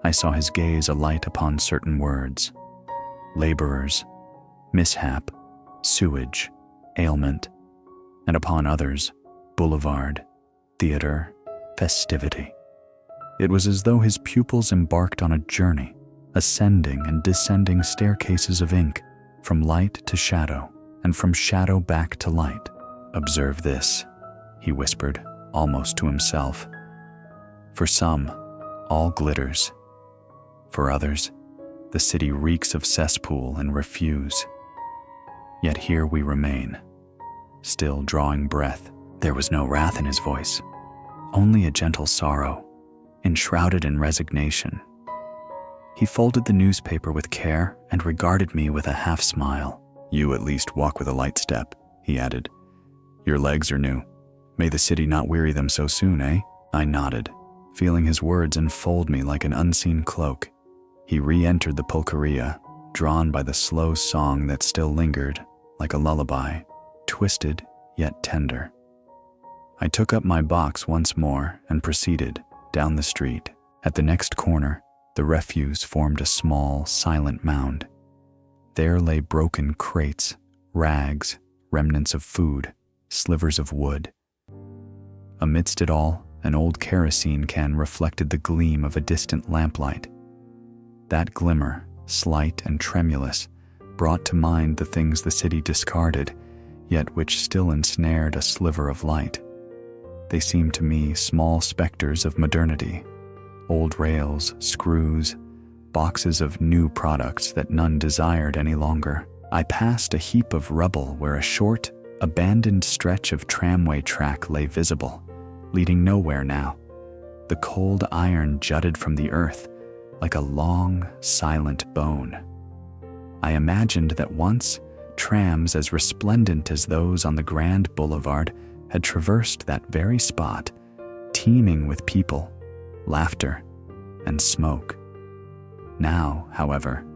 I saw his gaze alight upon certain words: laborers, mishap, sewage, ailment, and upon others, boulevard, theater, festivity. It was as though his pupils embarked on a journey, ascending and descending staircases of ink, from light to shadow, and from shadow back to light. "Observe this," he whispered, almost to himself. "For some, all glitters. For others, the city reeks of cesspool and refuse. Yet here we remain, still drawing breath." There was no wrath in his voice, only a gentle sorrow, enshrouded in resignation. He folded the newspaper with care and regarded me with a half-smile. "You at least walk with a light step," he added. "Your legs are new. May the city not weary them so soon, eh?" I nodded, feeling his words enfold me like an unseen cloak. He re-entered the pulquería, drawn by the slow song that still lingered, like a lullaby, twisted yet tender. I took up my box once more and proceeded down the street. At the next corner, the refuse formed a small, silent mound. There lay broken crates, rags, remnants of food, slivers of wood. Amidst it all, an old kerosene can reflected the gleam of a distant lamplight. That glimmer, slight and tremulous, brought to mind the things the city discarded, yet which still ensnared a sliver of light. They seemed to me small specters of modernity, old rails, screws, boxes of new products that none desired any longer. I passed a heap of rubble where a short, abandoned stretch of tramway track lay visible, leading nowhere now. The cold iron jutted from the earth like a long, silent bone. I imagined that once, trams as resplendent as those on the Grand Boulevard had traversed that very spot, teeming with people, laughter, and smoke. Now, however,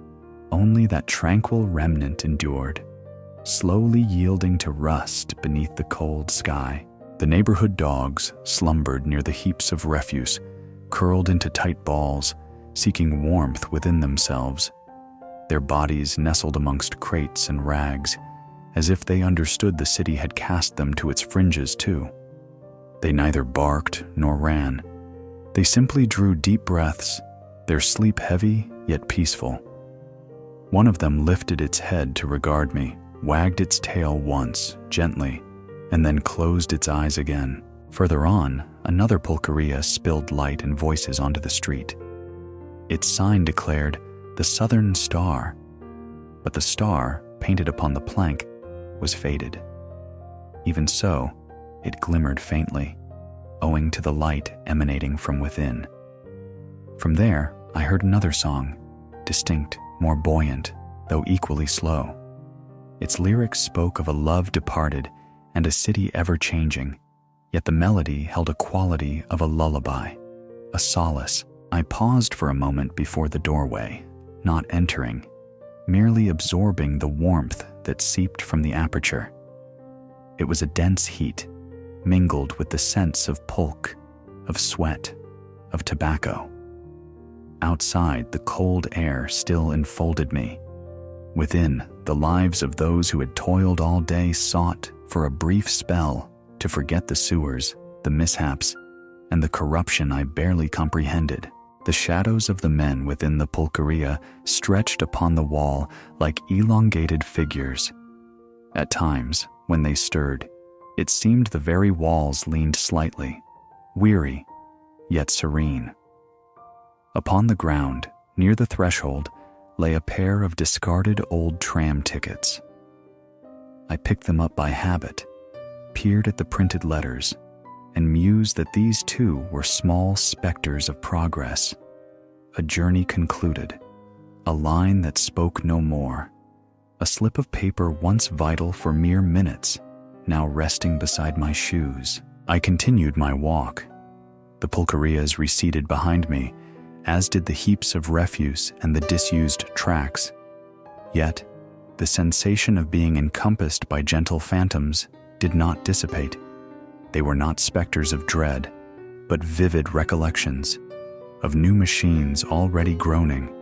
only that tranquil remnant endured, slowly yielding to rust beneath the cold sky. The neighborhood dogs slumbered near the heaps of refuse, curled into tight balls, seeking warmth within themselves. Their bodies nestled amongst crates and rags, as if they understood the city had cast them to its fringes too. They neither barked nor ran. They simply drew deep breaths, their sleep heavy yet peaceful. One of them lifted its head to regard me, wagged its tail once, gently, and then closed its eyes again. Further on, another pulquería spilled light and voices onto the street. Its sign declared, the southern star, but the star, painted upon the plank, was faded. Even so, it glimmered faintly, owing to the light emanating from within. From there, I heard another song, distinct, more buoyant, though equally slow. Its lyrics spoke of a love departed and a city ever-changing, yet the melody held a quality of a lullaby, a solace. I paused for a moment before the doorway, not entering, merely absorbing the warmth that seeped from the aperture. It was a dense heat, mingled with the scents of pulque, of sweat, of tobacco. Outside, the cold air still enfolded me. Within, the lives of those who had toiled all day sought, for a brief spell, to forget the sewers, the mishaps, and the corruption I barely comprehended. The shadows of the men within the pulquería stretched upon the wall like elongated figures. At times, when they stirred, it seemed the very walls leaned slightly, weary, yet serene. Upon the ground, near the threshold, lay a pair of discarded old tram tickets. I picked them up by habit, peered at the printed letters, and mused that these too were small specters of progress, a journey concluded, a line that spoke no more, a slip of paper once vital for mere minutes, now resting beside my shoes. I continued my walk. The pulquerías receded behind me, as did the heaps of refuse and the disused tracks. Yet, the sensation of being encompassed by gentle phantoms did not dissipate. They were not specters of dread, but vivid recollections of new machines already groaning,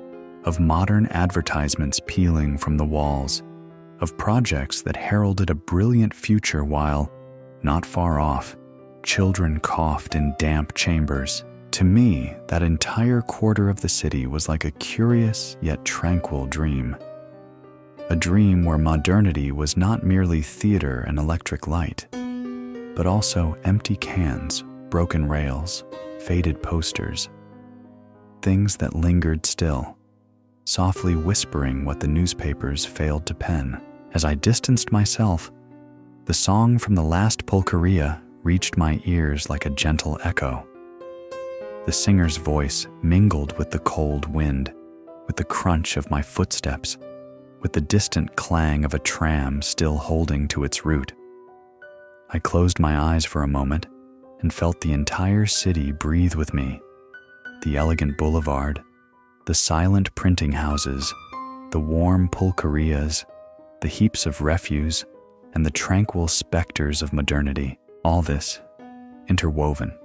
of modern advertisements peeling from the walls, of projects that heralded a brilliant future while, not far off, children coughed in damp chambers. To me, that entire quarter of the city was like a curious yet tranquil dream. A dream where modernity was not merely theater and electric light, but also empty cans, broken rails, faded posters, things that lingered still, softly whispering what the newspapers failed to pen. As I distanced myself, the song from the last pulquería reached my ears like a gentle echo. The singer's voice mingled with the cold wind, with the crunch of my footsteps, with the distant clang of a tram still holding to its route. I closed my eyes for a moment and felt the entire city breathe with me. The elegant boulevard, the silent printing houses, the warm pulquerías, the heaps of refuse, and the tranquil specters of modernity. All this, interwoven,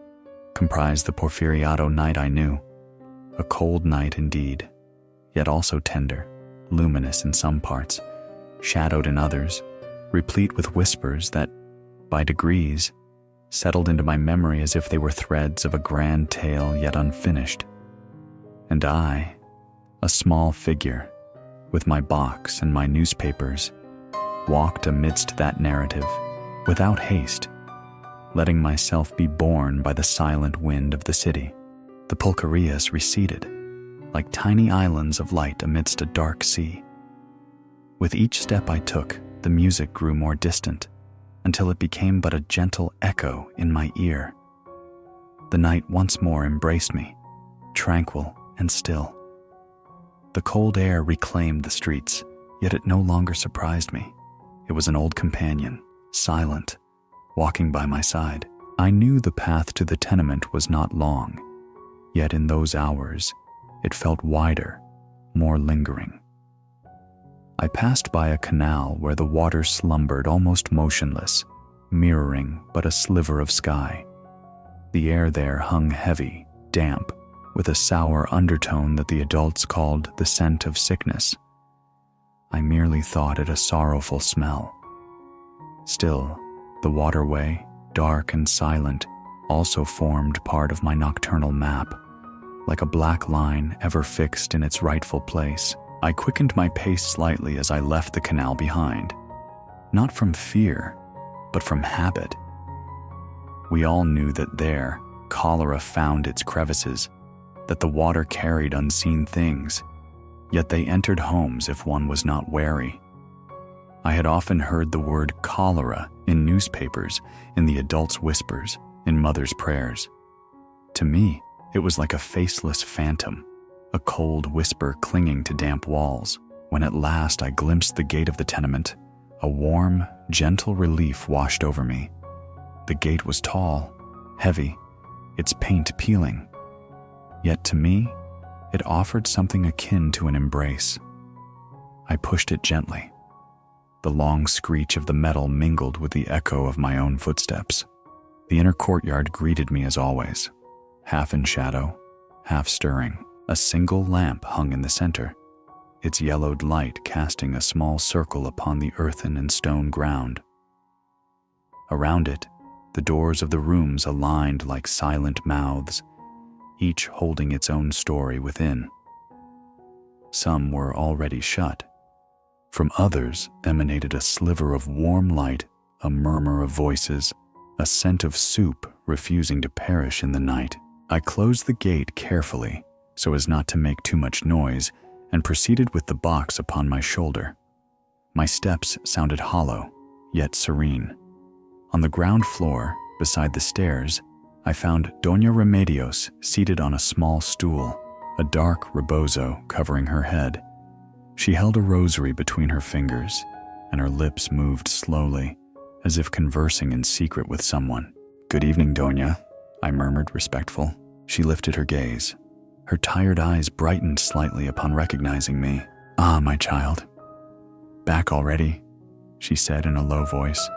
comprised the Porfiriato night I knew, a cold night indeed, yet also tender, luminous in some parts, shadowed in others, replete with whispers that, by degrees, settled into my memory as if they were threads of a grand tale yet unfinished. And I, a small figure, with my box and my newspapers, walked amidst that narrative, without haste, letting myself be borne by the silent wind of the city. The pulquerías receded, like tiny islands of light amidst a dark sea. With each step I took, the music grew more distant, until it became but a gentle echo in my ear. The night once more embraced me, tranquil and still. The cold air reclaimed the streets, yet it no longer surprised me. It was an old companion, silent, walking by my side. I knew the path to the tenement was not long, yet in those hours, it felt wider, more lingering. I passed by a canal where the water slumbered almost motionless, mirroring but a sliver of sky. The air there hung heavy, damp, with a sour undertone that the adults called the scent of sickness. I merely thought it a sorrowful smell. Still, the waterway, dark and silent, also formed part of my nocturnal map, like a black line ever fixed in its rightful place. I quickened my pace slightly as I left the canal behind, not from fear, but from habit. We all knew that there, cholera found its crevices, that the water carried unseen things, yet they entered homes if one was not wary. I had often heard the word cholera in newspapers, in the adults' whispers, in mothers' prayers. To me, it was like a faceless phantom, a cold whisper clinging to damp walls. When at last I glimpsed the gate of the tenement, a warm, gentle relief washed over me. The gate was tall, heavy, its paint peeling. Yet to me, it offered something akin to an embrace. I pushed it gently. The long screech of the metal mingled with the echo of my own footsteps. The inner courtyard greeted me as always, half in shadow, half stirring. A single lamp hung in the center, its yellowed light casting a small circle upon the earthen and stone ground. Around it, the doors of the rooms aligned like silent mouths, each holding its own story within. Some were already shut. From others emanated a sliver of warm light, a murmur of voices, a scent of soup refusing to perish in the night. I closed the gate carefully so as not to make too much noise, and proceeded with the box upon my shoulder. My steps sounded hollow, yet serene. On the ground floor, beside the stairs, I found Doña Remedios seated on a small stool, a dark rebozo covering her head. She held a rosary between her fingers, and her lips moved slowly, as if conversing in secret with someone. "Good evening, Doña," I murmured, respectful. She lifted her gaze. Her tired eyes brightened slightly upon recognizing me. "Ah, my child. Back already?" she said in a low voice.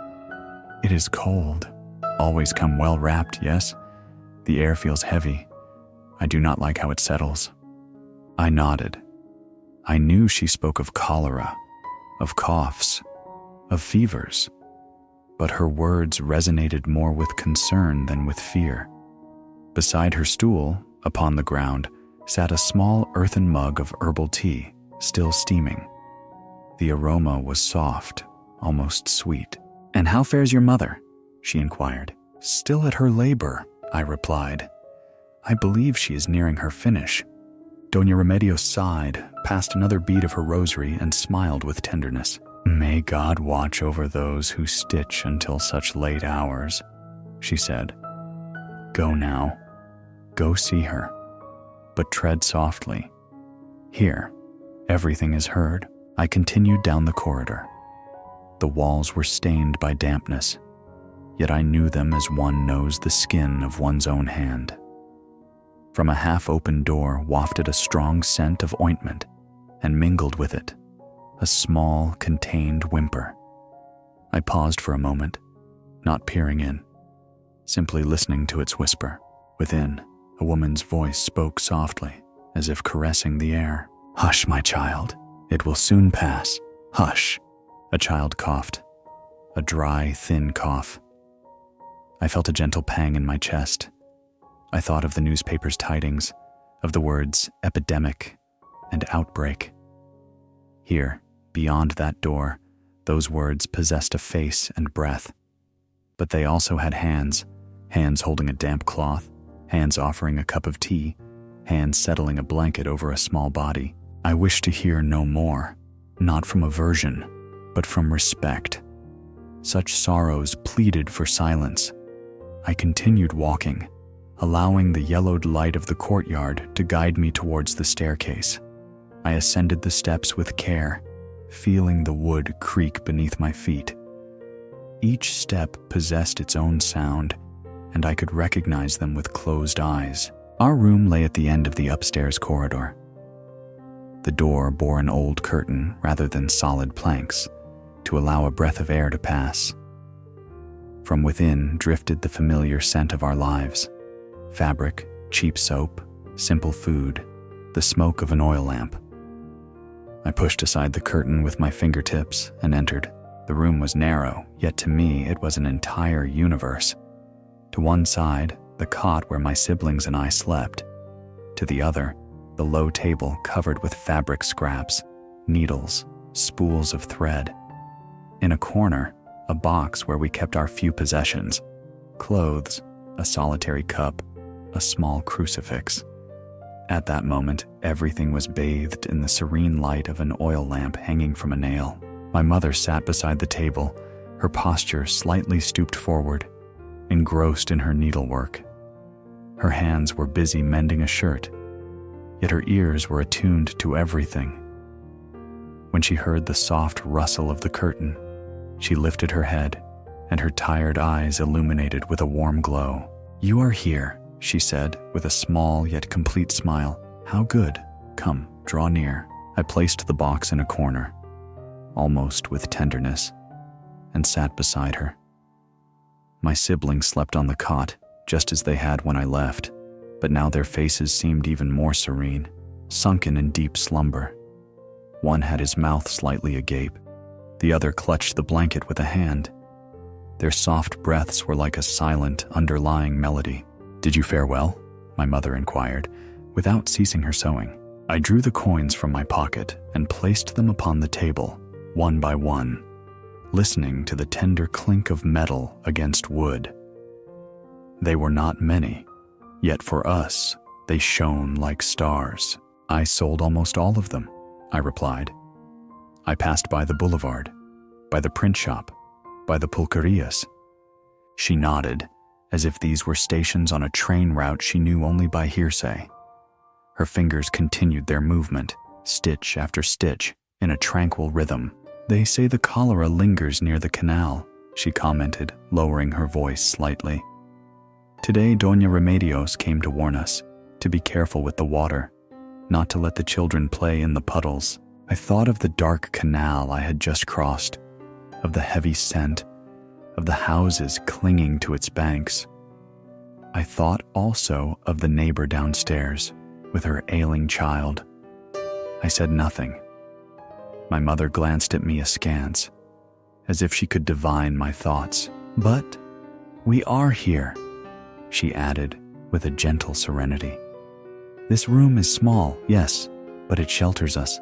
"It is cold. Always come well wrapped, yes? The air feels heavy. I do not like how it settles." I nodded. I knew she spoke of cholera, of coughs, of fevers, but her words resonated more with concern than with fear. Beside her stool, upon the ground, sat a small earthen mug of herbal tea, still steaming. The aroma was soft, almost sweet. "And how fares your mother?" she inquired. "Still at her labor," I replied. "I believe she is nearing her finish." Doña Remedios sighed, passed another bead of her rosary, and smiled with tenderness. "May God watch over those who stitch until such late hours," she said. "Go now. Go see her. But tread softly. Here, everything is heard." I continued down the corridor. The walls were stained by dampness, yet I knew them as one knows the skin of one's own hand. From a half-open door wafted a strong scent of ointment, and mingled with it a small, contained whimper. I paused for a moment, not peering in, simply listening to its whisper. Within, a woman's voice spoke softly, as if caressing the air. "Hush, my child. It will soon pass. Hush." A child coughed, a dry, thin cough. I felt a gentle pang in my chest. I thought of the newspaper's tidings, of the words epidemic and outbreak. Here, beyond that door, those words possessed a face and breath. But they also had hands, hands holding a damp cloth, hands offering a cup of tea, hands settling a blanket over a small body. I wished to hear no more, not from aversion, but from respect. Such sorrows pleaded for silence. I continued walking, allowing the yellowed light of the courtyard to guide me towards the staircase. I ascended the steps with care, feeling the wood creak beneath my feet. Each step possessed its own sound, and I could recognize them with closed eyes. Our room lay at the end of the upstairs corridor. The door bore an old curtain rather than solid planks, to allow a breath of air to pass. From within drifted the familiar scent of our lives: fabric, cheap soap, simple food, the smoke of an oil lamp. I pushed aside the curtain with my fingertips and entered. The room was narrow, yet to me it was an entire universe. To one side, the cot where my siblings and I slept. To the other, the low table covered with fabric scraps, needles, spools of thread. In a corner, a box where we kept our few possessions: clothes, a solitary cup, a small crucifix. At that moment, everything was bathed in the serene light of an oil lamp hanging from a nail. My mother sat beside the table, her posture slightly stooped forward, engrossed in her needlework. Her hands were busy mending a shirt, yet her ears were attuned to everything. When she heard the soft rustle of the curtain, she lifted her head, and her tired eyes illuminated with a warm glow. "You are here," she said, with a small yet complete smile. "How good. Come, draw near." I placed the box in a corner, almost with tenderness, and sat beside her. My siblings slept on the cot, just as they had when I left, but now their faces seemed even more serene, sunken in deep slumber. One had his mouth slightly agape, the other clutched the blanket with a hand. Their soft breaths were like a silent, underlying melody. "Did you fare well?" my mother inquired, without ceasing her sewing. I drew the coins from my pocket and placed them upon the table, one by one, listening to the tender clink of metal against wood. They were not many, yet for us, they shone like stars. "I sold almost all of them," I replied. "I passed by the boulevard, by the print shop, by the pulquerías." She nodded, as if these were stations on a train route she knew only by hearsay. Her fingers continued their movement, stitch after stitch, in a tranquil rhythm. "They say the cholera lingers near the canal," she commented, lowering her voice slightly. "Today Doña Remedios came to warn us to be careful with the water, not to let the children play in the puddles." I thought of the dark canal I had just crossed, of the heavy scent, of the houses clinging to its banks. I thought also of the neighbor downstairs with her ailing child. I said nothing. My mother glanced at me askance, as if she could divine my thoughts. "But we are here," she added with a gentle serenity. "This room is small, yes, but it shelters us.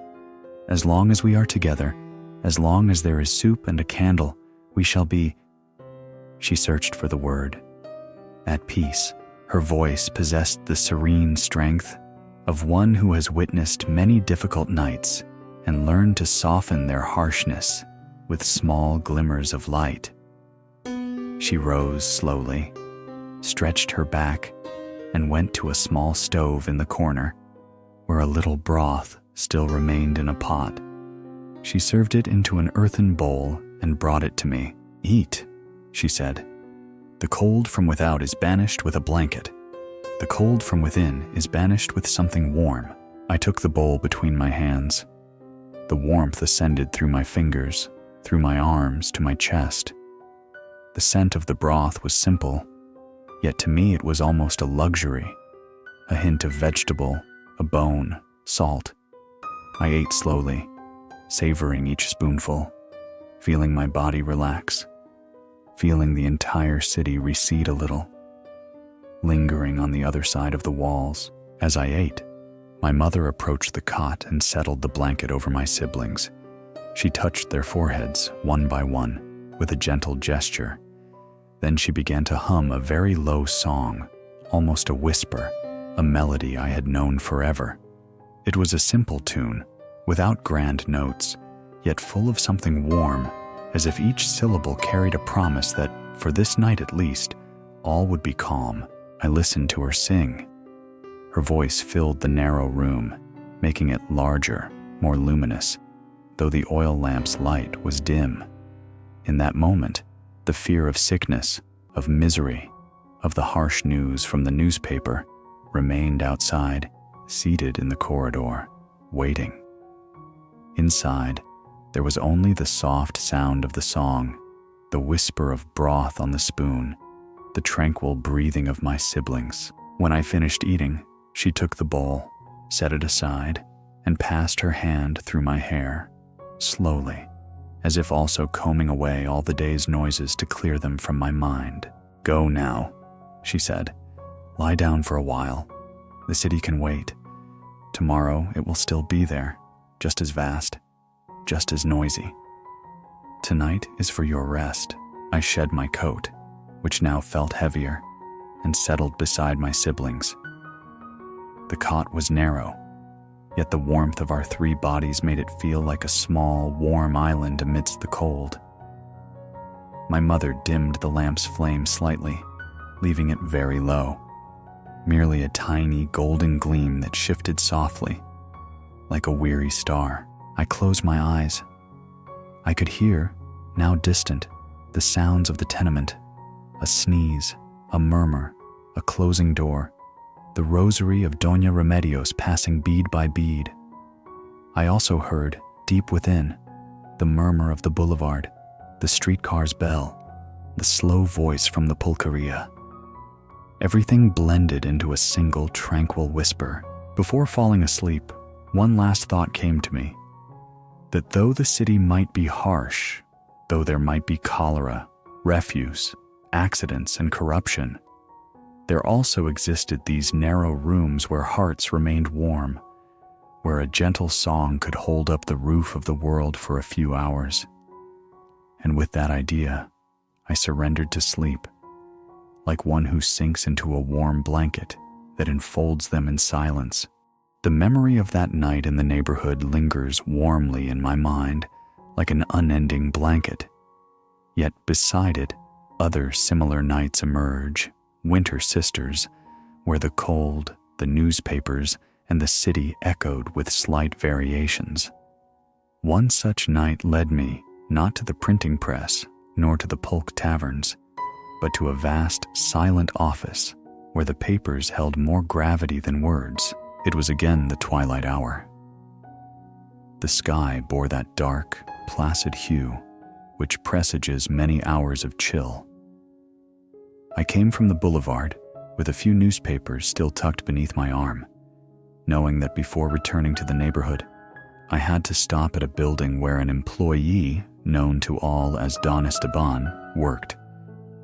As long as we are together, as long as there is soup and a candle, we shall be—" She searched for the word. "At peace." Her voice possessed the serene strength of one who has witnessed many difficult nights and learned to soften their harshness with small glimmers of light. She rose slowly, stretched her back, and went to a small stove in the corner, where a little broth still remained in a pot. She served it into an earthen bowl and brought it to me. "Eat," she said. "The cold from without is banished with a blanket. The cold from within is banished with something warm." I took the bowl between my hands. The warmth ascended through my fingers, through my arms to my chest. The scent of the broth was simple, yet to me it was almost a luxury, a hint of vegetable, a bone, salt. I ate slowly, savoring each spoonful, feeling my body relax, feeling the entire city recede a little, lingering on the other side of the walls. As I ate, my mother approached the cot and settled the blanket over my siblings. She touched their foreheads, one by one, with a gentle gesture. Then she began to hum a very low song, almost a whisper, a melody I had known forever. It was a simple tune, without grand notes, yet full of something warm, as if each syllable carried a promise that, for this night at least, all would be calm. I listened to her sing. Her voice filled the narrow room, making it larger, more luminous, though the oil lamp's light was dim. In that moment, the fear of sickness, of misery, of the harsh news from the newspaper remained outside, seated in the corridor, waiting. Inside, there was only the soft sound of the song, the whisper of broth on the spoon, the tranquil breathing of my siblings. When I finished eating, she took the bowl, set it aside, and passed her hand through my hair, slowly, as if also combing away all the day's noises to clear them from my mind. "Go now," she said. "Lie down for a while. The city can wait. Tomorrow it will still be there, just as vast, just as noisy. Tonight is for your rest." I shed my coat, which now felt heavier, and settled beside my siblings. The cot was narrow, yet the warmth of our three bodies made it feel like a small, warm island amidst the cold. My mother dimmed the lamp's flame slightly, leaving it very low, merely a tiny golden gleam that shifted softly, like a weary star. I closed my eyes. I could hear, now distant, the sounds of the tenement, a sneeze, a murmur, a closing door, the rosary of Doña Remedios passing bead by bead. I also heard, deep within, the murmur of the boulevard, the streetcar's bell, the slow voice from the pulquería. Everything blended into a single tranquil whisper. Before falling asleep, one last thought came to me, that though the city might be harsh, though there might be cholera, refuse, accidents, and corruption, there also existed these narrow rooms where hearts remained warm, where a gentle song could hold up the roof of the world for a few hours. And with that idea, I surrendered to sleep, like one who sinks into a warm blanket that enfolds them in silence. The memory of that night in the neighborhood lingers warmly in my mind like an unending blanket. Yet beside it, other similar nights emerge, winter sisters, where the cold, the newspapers, and the city echoed with slight variations. One such night led me not to the printing press, nor to the pulque taverns, but to a vast, silent office where the papers held more gravity than words. It was again the twilight hour. The sky bore that dark, placid hue which presages many hours of chill. I came from the boulevard with a few newspapers still tucked beneath my arm, knowing that before returning to the neighborhood, I had to stop at a building where an employee, known to all as Don Esteban, worked.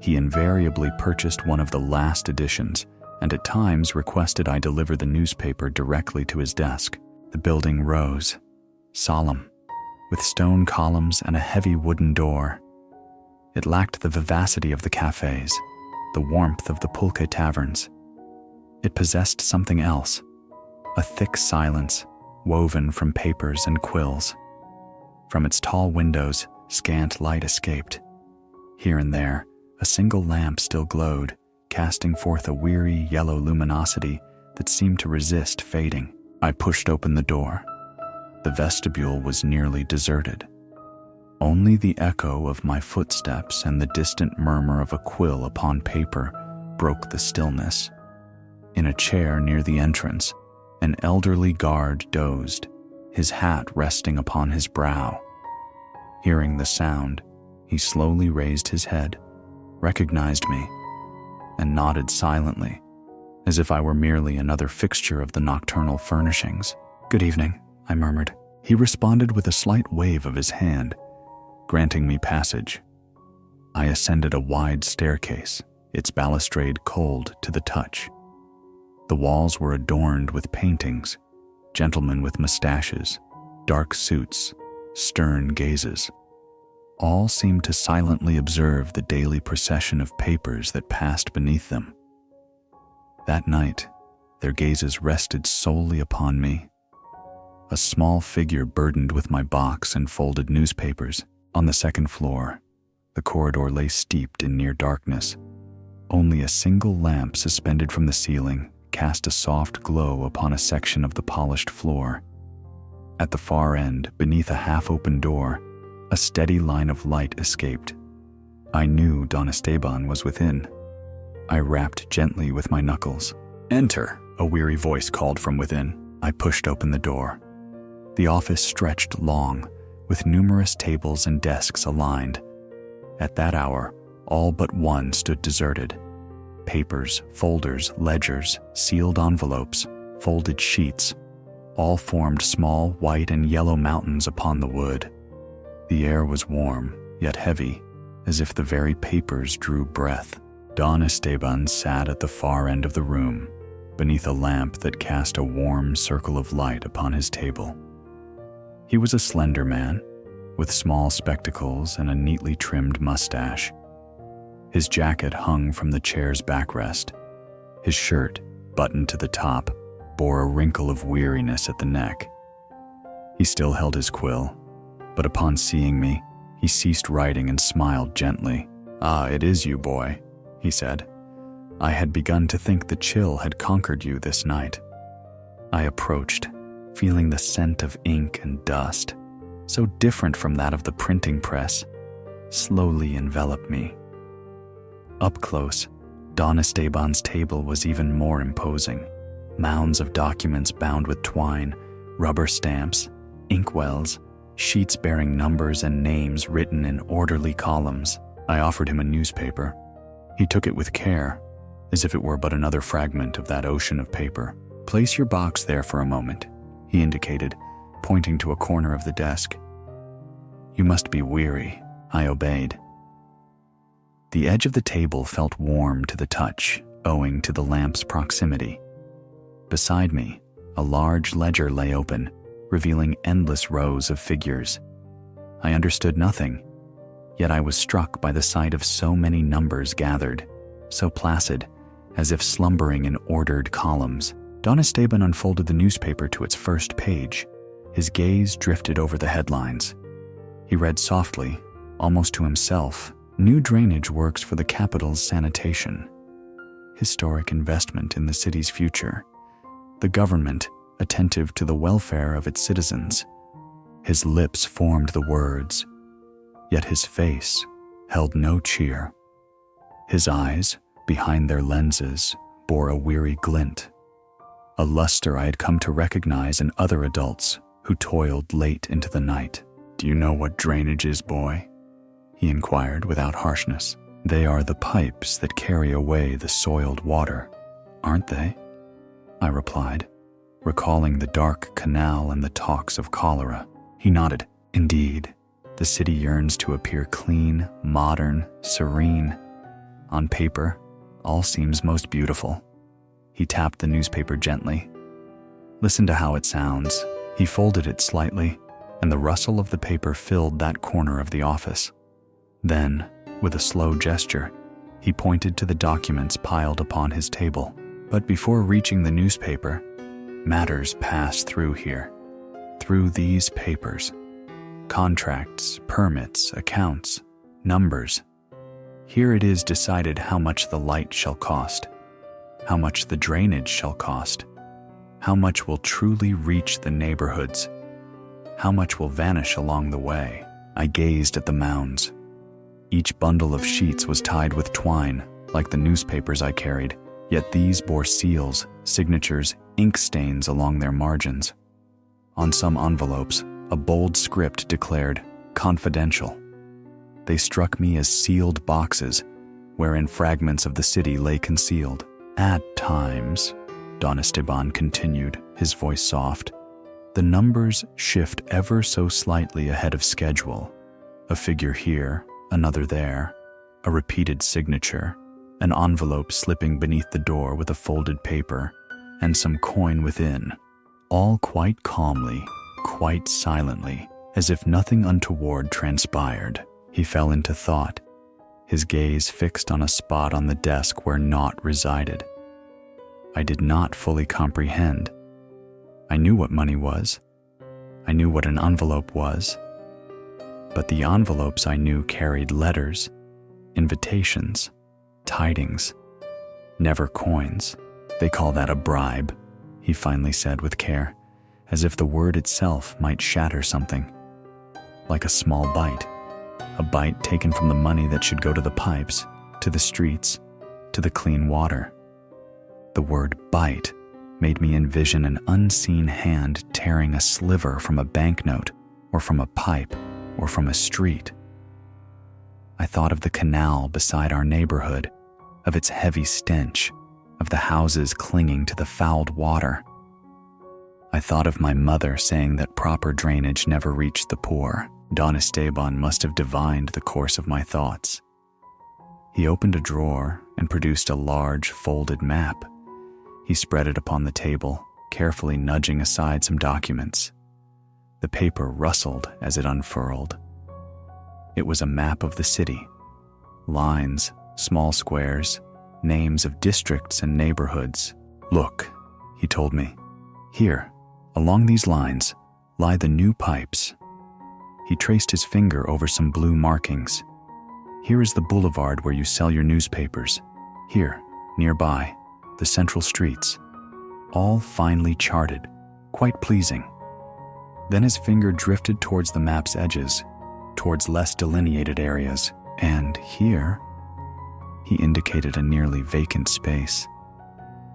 He invariably purchased one of the last editions and at times requested I deliver the newspaper directly to his desk. The building rose, solemn, with stone columns and a heavy wooden door. It lacked the vivacity of the cafes, the warmth of the pulque taverns. It possessed something else, a thick silence woven from papers and quills. From its tall windows, scant light escaped. Here and there, a single lamp still glowed, casting forth a weary yellow luminosity that seemed to resist fading. I pushed open the door. The vestibule was nearly deserted. Only the echo of my footsteps and the distant murmur of a quill upon paper broke the stillness. In a chair near the entrance, an elderly guard dozed, his hat resting upon his brow. Hearing the sound, he slowly raised his head, recognized me, and nodded silently, as if I were merely another fixture of the nocturnal furnishings. "Good evening," I murmured. He responded with a slight wave of his hand, granting me passage. I ascended a wide staircase, its balustrade cold to the touch. The walls were adorned with paintings, gentlemen with mustaches, dark suits, stern gazes. All seemed to silently observe the daily procession of papers that passed beneath them. That night, their gazes rested solely upon me. A small figure burdened with my box and folded newspapers. On the second floor, the corridor lay steeped in near darkness. Only a single lamp suspended from the ceiling cast a soft glow upon a section of the polished floor. At the far end, beneath a half-open door, a steady line of light escaped. I knew Don Esteban was within. I rapped gently with my knuckles. "Enter," a weary voice called from within. I pushed open the door. The office stretched long, with numerous tables and desks aligned. At that hour, all but one stood deserted. Papers, folders, ledgers, sealed envelopes, folded sheets, all formed small white and yellow mountains upon the wood. The air was warm, yet heavy, as if the very papers drew breath. Don Esteban sat at the far end of the room, beneath a lamp that cast a warm circle of light upon his table. He was a slender man, with small spectacles and a neatly trimmed mustache. His jacket hung from the chair's backrest. His shirt, buttoned to the top, bore a wrinkle of weariness at the neck. He still held his quill, but upon seeing me, he ceased writing and smiled gently. "Ah, it is you, boy," he said. "I had begun to think the chill had conquered you this night." I approached, feeling the scent of ink and dust, so different from that of the printing press, slowly envelop me. Up close, Don Esteban's table was even more imposing. Mounds of documents bound with twine, rubber stamps, inkwells, sheets bearing numbers and names written in orderly columns. I offered him a newspaper. He took it with care, as if it were but another fragment of that ocean of paper. "Place your box there for a moment," he indicated, pointing to a corner of the desk. "You must be weary." I obeyed. The edge of the table felt warm to the touch, owing to the lamp's proximity. Beside me, a large ledger lay open, revealing endless rows of figures. I understood nothing, yet I was struck by the sight of so many numbers gathered, so placid, as if slumbering in ordered columns. Don Esteban unfolded the newspaper to its first page. His gaze drifted over the headlines. He read softly, almost to himself, "New drainage works for the capital's sanitation. Historic investment in the city's future. The government attentive to the welfare of its citizens." His lips formed the words, yet his face held no cheer. His eyes, behind their lenses, bore a weary glint, a luster I had come to recognize in other adults who toiled late into the night. "Do you know what drainage is, boy?" he inquired without harshness. "They are the pipes that carry away the soiled water, aren't they?" I replied, recalling the dark canal and the talks of cholera. He nodded. "Indeed, the city yearns to appear clean, modern, serene. On paper, all seems most beautiful." He tapped the newspaper gently. "Listen to how it sounds." He folded it slightly, and the rustle of the paper filled that corner of the office. Then, with a slow gesture, he pointed to the documents piled upon his table. But before reaching the newspaper, matters pass through here, through these papers. Contracts, permits, accounts, numbers. Here it is decided how much the light shall cost, how much the drainage shall cost, how much will truly reach the neighborhoods, how much will vanish along the way. I gazed at the mounds. Each bundle of sheets was tied with twine, like the newspapers I carried, yet these bore seals, signatures, ink stains along their margins. On some envelopes, a bold script declared, "Confidential." They struck me as sealed boxes, wherein fragments of the city lay concealed. "At times," Don Esteban continued, his voice soft, "the numbers shift ever so slightly ahead of schedule. A figure here, another there, a repeated signature, an envelope slipping beneath the door with a folded paper, and some coin within, all quite calmly, quite silently, as if nothing untoward transpired." He fell into thought, his gaze fixed on a spot on the desk where naught resided. I did not fully comprehend. I knew what money was. I knew what an envelope was. But the envelopes I knew carried letters, invitations, tidings, never coins. "They call that a bribe," he finally said with care, as if the word itself might shatter something. "Like a small bite. A bite taken from the money that should go to the pipes, to the streets, to the clean water." The word bite made me envision an unseen hand tearing a sliver from a banknote, or from a pipe, or from a street. I thought of the canal beside our neighborhood, of its heavy stench, of the houses clinging to the fouled water. I thought of my mother saying that proper drainage never reached the poor. Don Esteban must have divined the course of my thoughts. He opened a drawer and produced a large folded map. He spread it upon the table, carefully nudging aside some documents. The paper rustled as it unfurled. It was a map of the city. Lines, small squares, names of districts and neighborhoods. "Look," he told me, Here, along these lines, lie the new pipes. He traced his finger over some blue markings. Here is the boulevard where you sell your newspapers. Here, nearby, the central streets. All finely charted, quite pleasing. Then his finger drifted towards the map's edges, towards less delineated areas, and here, he indicated a nearly vacant space.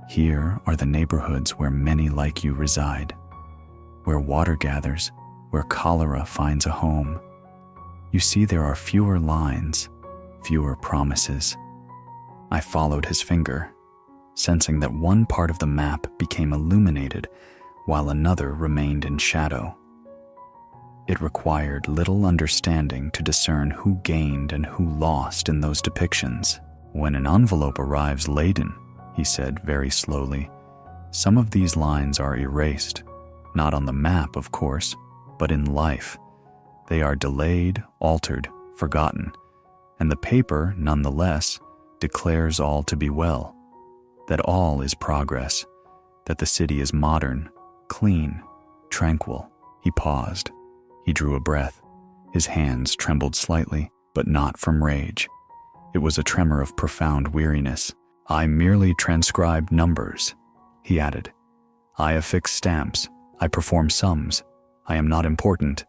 Here are the neighborhoods where many like you reside, where water gathers, where cholera finds a home. You see, there are fewer lines, fewer promises. I followed his finger, sensing that one part of the map became illuminated while another remained in shadow. It required little understanding to discern who gained and who lost in those depictions. When an envelope arrives laden, he said very slowly, some of these lines are erased, not on the map, of course, but in life. They are delayed, altered, forgotten, and the paper, nonetheless, declares all to be well, that all is progress, that the city is modern, clean, tranquil. He paused. He drew a breath. His hands trembled slightly, but not from rage. It was a tremor of profound weariness. I merely transcribe numbers, he added. I affix stamps. I perform sums. I am not important.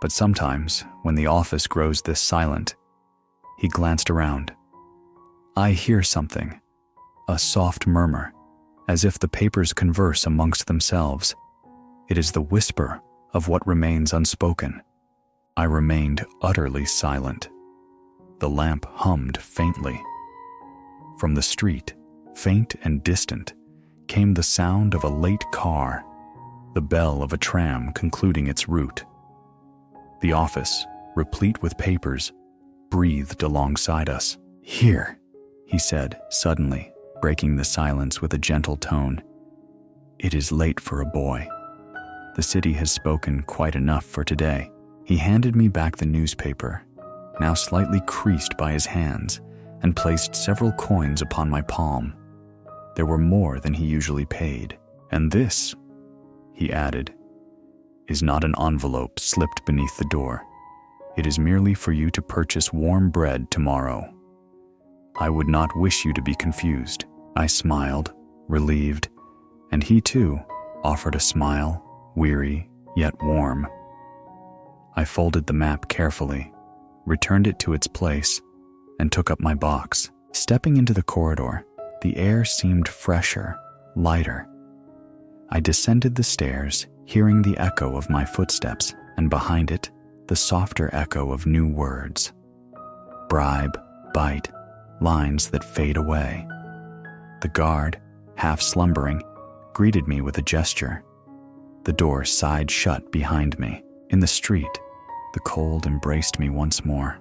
But sometimes, when the office grows this silent, he glanced around. I hear something, a soft murmur, as if the papers converse amongst themselves. It is the whisper of what remains unspoken. I remained utterly silent. The lamp hummed faintly. From the street, faint and distant, came the sound of a late car, the bell of a tram concluding its route. The office, replete with papers, breathed alongside us. Here, he said suddenly, breaking the silence with a gentle tone. It is late for a boy. The city has spoken quite enough for today. He handed me back the newspaper, now slightly creased by his hands, and placed several coins upon my palm. There were more than he usually paid. And this, he added, is not an envelope slipped beneath the door. It is merely for you to purchase warm bread tomorrow. I would not wish you to be confused. I smiled, relieved, and he too offered a smile, weary yet warm. I folded the map carefully, returned it to its place, and took up my box. Stepping into the corridor, the air seemed fresher, lighter. I descended the stairs, hearing the echo of my footsteps, and behind it, the softer echo of new words. Bribe, bite, lines that fade away. The guard, half slumbering, greeted me with a gesture. The door sighed shut behind me. In the street, the cold embraced me once more.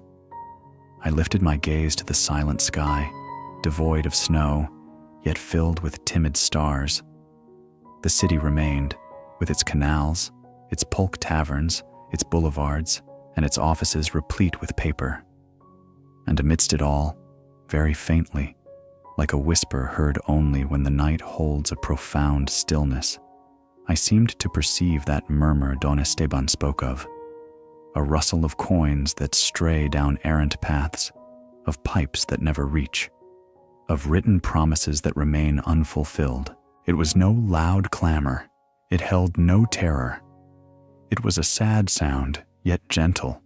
I lifted my gaze to the silent sky, devoid of snow, yet filled with timid stars. The city remained, with its canals, its pulque taverns, its boulevards, and its offices replete with paper. And amidst it all, very faintly, like a whisper heard only when the night holds a profound stillness, I seemed to perceive that murmur Don Esteban spoke of, a rustle of coins that stray down errant paths, of pipes that never reach, of written promises that remain unfulfilled. It was no loud clamor. It held no terror. It was a sad sound, yet gentle,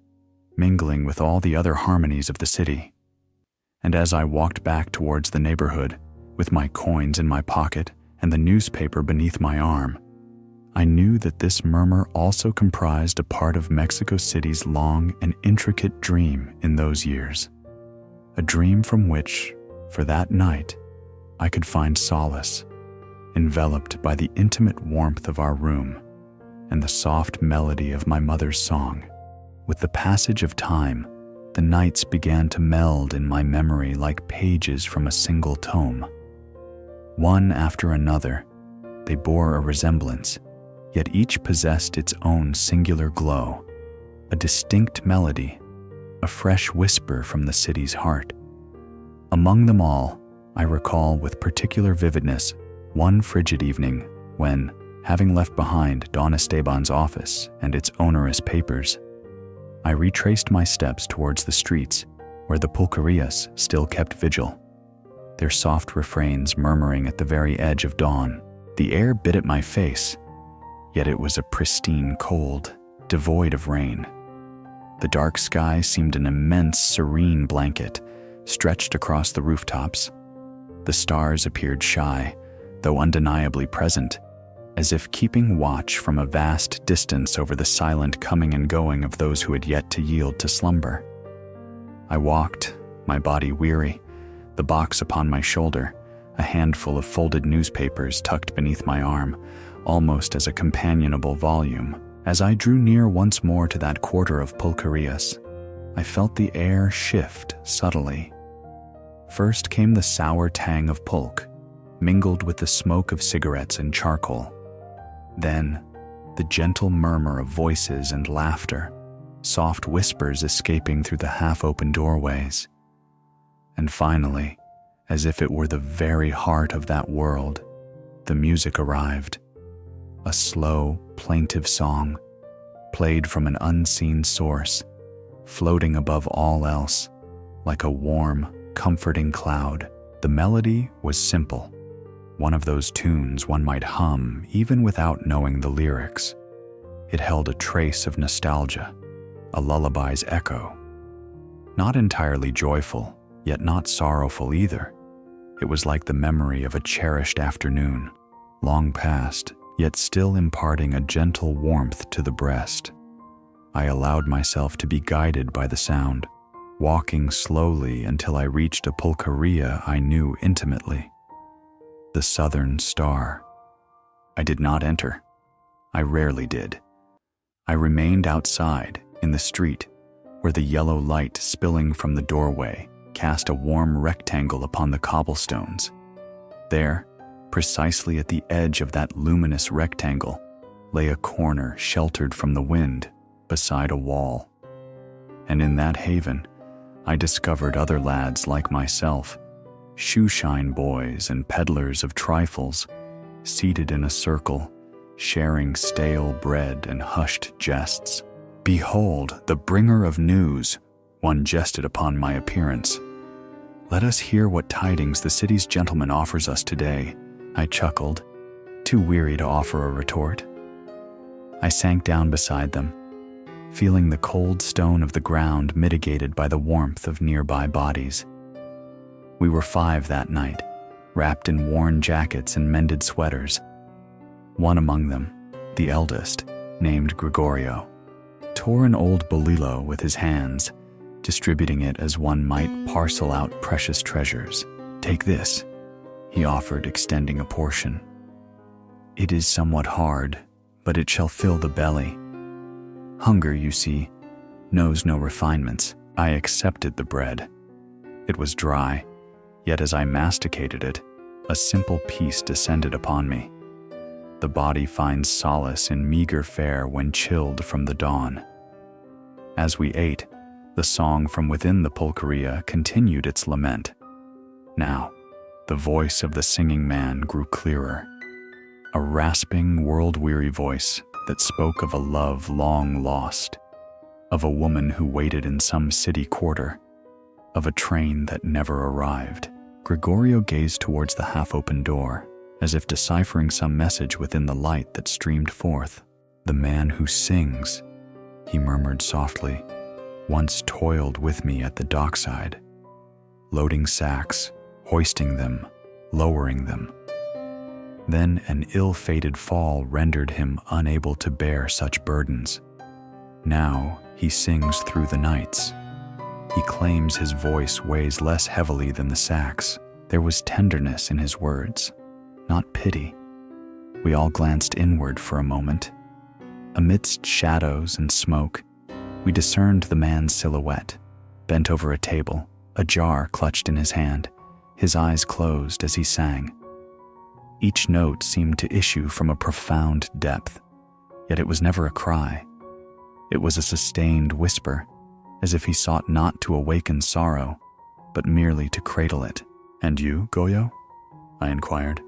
mingling with all the other harmonies of the city. And as I walked back towards the neighborhood, with my coins in my pocket and the newspaper beneath my arm, I knew that this murmur also comprised a part of Mexico City's long and intricate dream in those years, a dream from which, for that night, I could find solace, enveloped by the intimate warmth of our room and the soft melody of my mother's song. With the passage of time, the nights began to meld in my memory like pages from a single tome. One after another, they bore a resemblance, yet each possessed its own singular glow, a distinct melody, a fresh whisper from the city's heart. Among them all, I recall with particular vividness one frigid evening when, Having left behind Don Esteban's office and its onerous papers, I retraced my steps towards the streets where the pulquerías still kept vigil, their soft refrains murmuring at the very edge of dawn. The air bit at my face, yet it was a pristine cold, devoid of rain. The dark sky seemed an immense, serene blanket stretched across the rooftops. The stars appeared shy, though undeniably present, as if keeping watch from a vast distance over the silent coming and going of those who had yet to yield to slumber. I walked, my body weary, the box upon my shoulder, a handful of folded newspapers tucked beneath my arm, almost as a companionable volume. As I drew near once more to that quarter of pulquerías, I felt the air shift subtly. First came the sour tang of pulque, mingled with the smoke of cigarettes and charcoal. Then, the gentle murmur of voices and laughter, soft whispers escaping through the half-open doorways. And finally, as if it were the very heart of that world, the music arrived. A slow, plaintive song, played from an unseen source, floating above all else, like a warm, comforting cloud. The melody was simple, one of those tunes one might hum even without knowing the lyrics. It held a trace of nostalgia, a lullaby's echo. Not entirely joyful, yet not sorrowful either. It was like the memory of a cherished afternoon, long past, yet still imparting a gentle warmth to the breast. I allowed myself to be guided by the sound, walking slowly until I reached a pulquería I knew intimately. The Southern Star. I did not enter. I rarely did. I remained outside, in the street, where the yellow light spilling from the doorway cast a warm rectangle upon the cobblestones. There, precisely at the edge of that luminous rectangle, lay a corner sheltered from the wind, beside a wall. And in that haven, I discovered other lads like myself, shoeshine boys and peddlers of trifles, seated in a circle, sharing stale bread and hushed jests. "Behold, the bringer of news," one jested upon my appearance. "Let us hear what tidings the city's gentleman offers us today," I chuckled, too weary to offer a retort. I sank down beside them, feeling the cold stone of the ground mitigated by the warmth of nearby bodies. We were 5 that night, wrapped in worn jackets and mended sweaters. One among them, the eldest, named Gregorio, tore an old bolillo with his hands, distributing it as one might parcel out precious treasures. "Take this," he offered, extending a portion. "It is somewhat hard, but it shall fill the belly. Hunger, you see, knows no refinements." I accepted the bread. It was dry, yet as I masticated it, a simple peace descended upon me. The body finds solace in meager fare when chilled from the dawn. As we ate, the song from within the pulquería continued its lament. Now, the voice of the singing man grew clearer, a rasping, world-weary voice that spoke of a love long lost, of a woman who waited in some city quarter, of a train that never arrived. Gregorio gazed towards the half-open door, as if deciphering some message within the light that streamed forth. "The man who sings," he murmured softly, "once toiled with me at the dockside, loading sacks, hoisting them, lowering them. Then an ill-fated fall rendered him unable to bear such burdens. Now he sings through the nights. He claims his voice weighs less heavily than the sacks." There was tenderness in his words, not pity. We all glanced inward for a moment. Amidst shadows and smoke, we discerned the man's silhouette, bent over a table, a jar clutched in his hand, his eyes closed as he sang. Each note seemed to issue from a profound depth, yet it was never a cry. It was a sustained whisper, as if he sought not to awaken sorrow, but merely to cradle it. "And you, Goyo?" I inquired.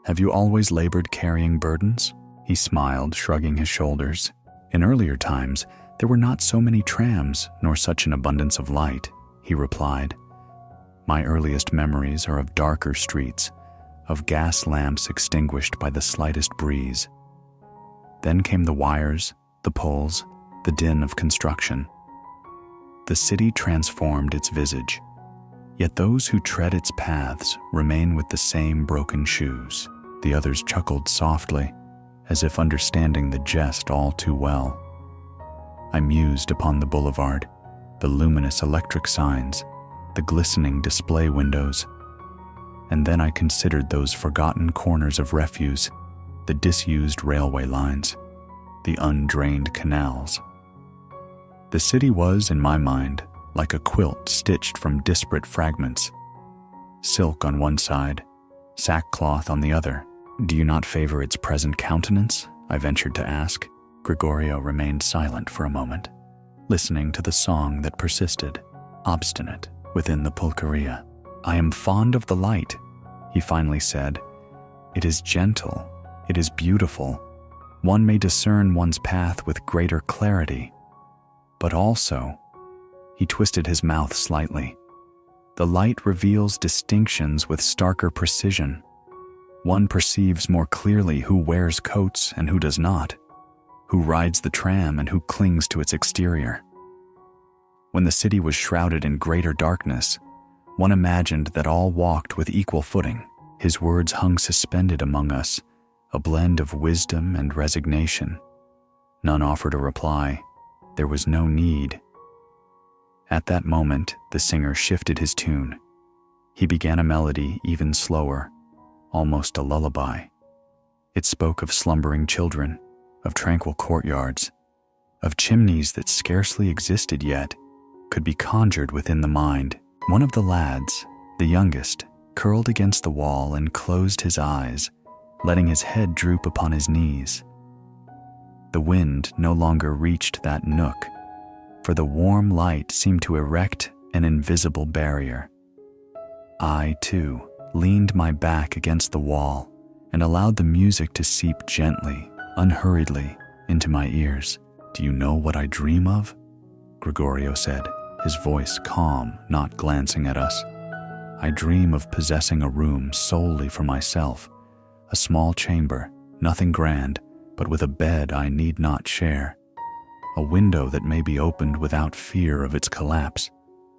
Have you always labored carrying burdens? He smiled, shrugging his shoulders. In earlier times, there were not so many trams nor such an abundance of light, he replied. My earliest memories are of darker streets, of gas lamps extinguished by the slightest breeze. Then came the wires, the poles, the din of construction. The city transformed its visage, yet those who tread its paths remain with the same broken shoes. The others chuckled softly, as if understanding the jest all too well. I mused upon the boulevard, the luminous electric signs, the glistening display windows, and then I considered those forgotten corners of refuse, the disused railway lines, the undrained canals. The city was, in my mind, like a quilt stitched from disparate fragments, silk on one side, sackcloth on the other. Do you not favor its present countenance? I ventured to ask. Gregorio remained silent for a moment, listening to the song that persisted, obstinate, within the pulqueria. I am fond of the light, he finally said. It is gentle, it is beautiful. One may discern one's path with greater clarity. But also, he twisted his mouth slightly, the light reveals distinctions with starker precision. One perceives more clearly who wears coats and who does not, who rides the tram and who clings to its exterior. When the city was shrouded in greater darkness, one imagined that all walked with equal footing. His words hung suspended among us, a blend of wisdom and resignation. None offered a reply. There was no need. At that moment, the singer shifted his tune. He began a melody even slower, almost a lullaby. It spoke of slumbering children, of tranquil courtyards, of chimneys that scarcely existed yet, could be conjured within the mind. One of the lads, the youngest, curled against the wall and closed his eyes, letting his head droop upon his knees. The wind no longer reached that nook, for the warm light seemed to erect an invisible barrier. I, too, leaned my back against the wall and allowed the music to seep gently, unhurriedly, into my ears. Do you know what I dream of? Gregorio said, his voice calm, not glancing at us. I dream of possessing a room solely for myself, a small chamber, nothing grand, but with a bed I need not share, a window that may be opened without fear of its collapse,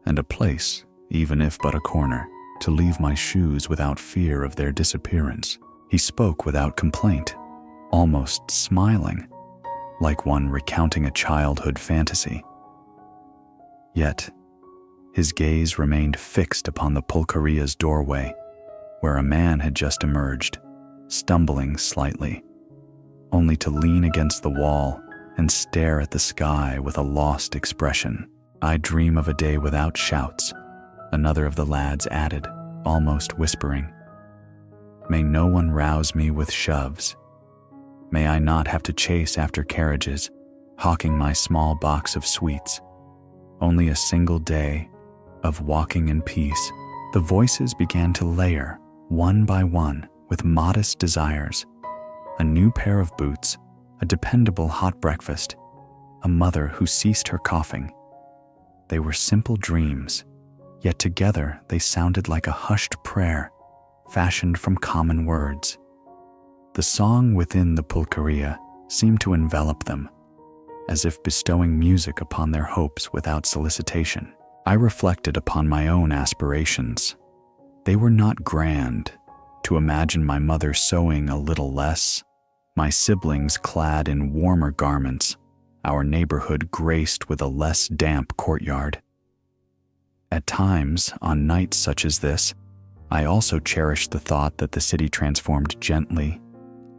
and a place, even if but a corner, to leave my shoes without fear of their disappearance. He spoke without complaint, almost smiling, like one recounting a childhood fantasy. Yet, his gaze remained fixed upon the pulqueria's doorway, where a man had just emerged, stumbling slightly, only to lean against the wall and stare at the sky with a lost expression. I dream of a day without shouts, another of the lads added, almost whispering. May no one rouse me with shoves. May I not have to chase after carriages, hawking my small box of sweets. Only a single day of walking in peace. The voices began to layer, one by one, with modest desires. A new pair of boots, a dependable hot breakfast, a mother who ceased her coughing. They were simple dreams, yet together they sounded like a hushed prayer, fashioned from common words. The song within the pulqueria seemed to envelop them, as if bestowing music upon their hopes without solicitation. I reflected upon my own aspirations. They were not grand. To imagine my mother sewing a little less, my siblings clad in warmer garments, our neighborhood graced with a less damp courtyard. At times, on nights such as this, I also cherished the thought that the city transformed gently,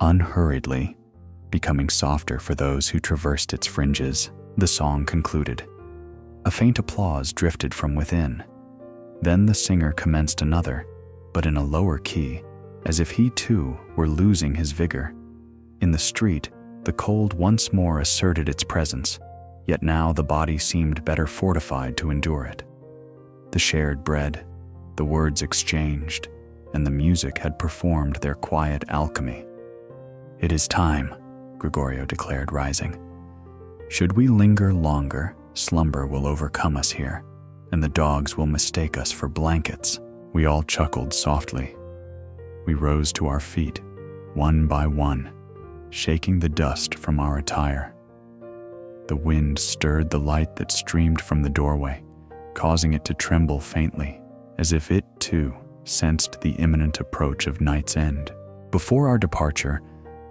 unhurriedly, becoming softer for those who traversed its fringes. The song concluded. A faint applause drifted from within. Then the singer commenced another, but in a lower key, as if he too were losing his vigor. In the street, the cold once more asserted its presence, yet now the body seemed better fortified to endure it. The shared bread, the words exchanged, and the music had performed their quiet alchemy. "It is time," Gregorio declared, rising. "Should we linger longer, slumber will overcome us here, and the dogs will mistake us for blankets." We all chuckled softly. We rose to our feet, one by one, shaking the dust from our attire. The wind stirred the light that streamed from the doorway, causing it to tremble faintly, as if it, too, sensed the imminent approach of night's end. Before our departure,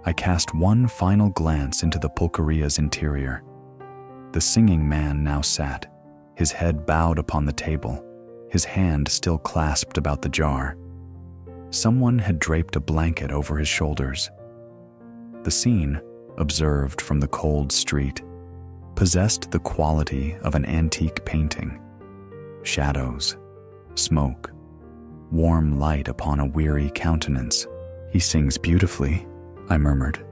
I cast one final glance into the pulquería's interior. The singing man now sat, his head bowed upon the table, his hand still clasped about the jar. Someone had draped a blanket over his shoulders. The scene, observed from the cold street, possessed the quality of an antique painting. Shadows, smoke, warm light upon a weary countenance. "He sings beautifully," I murmured,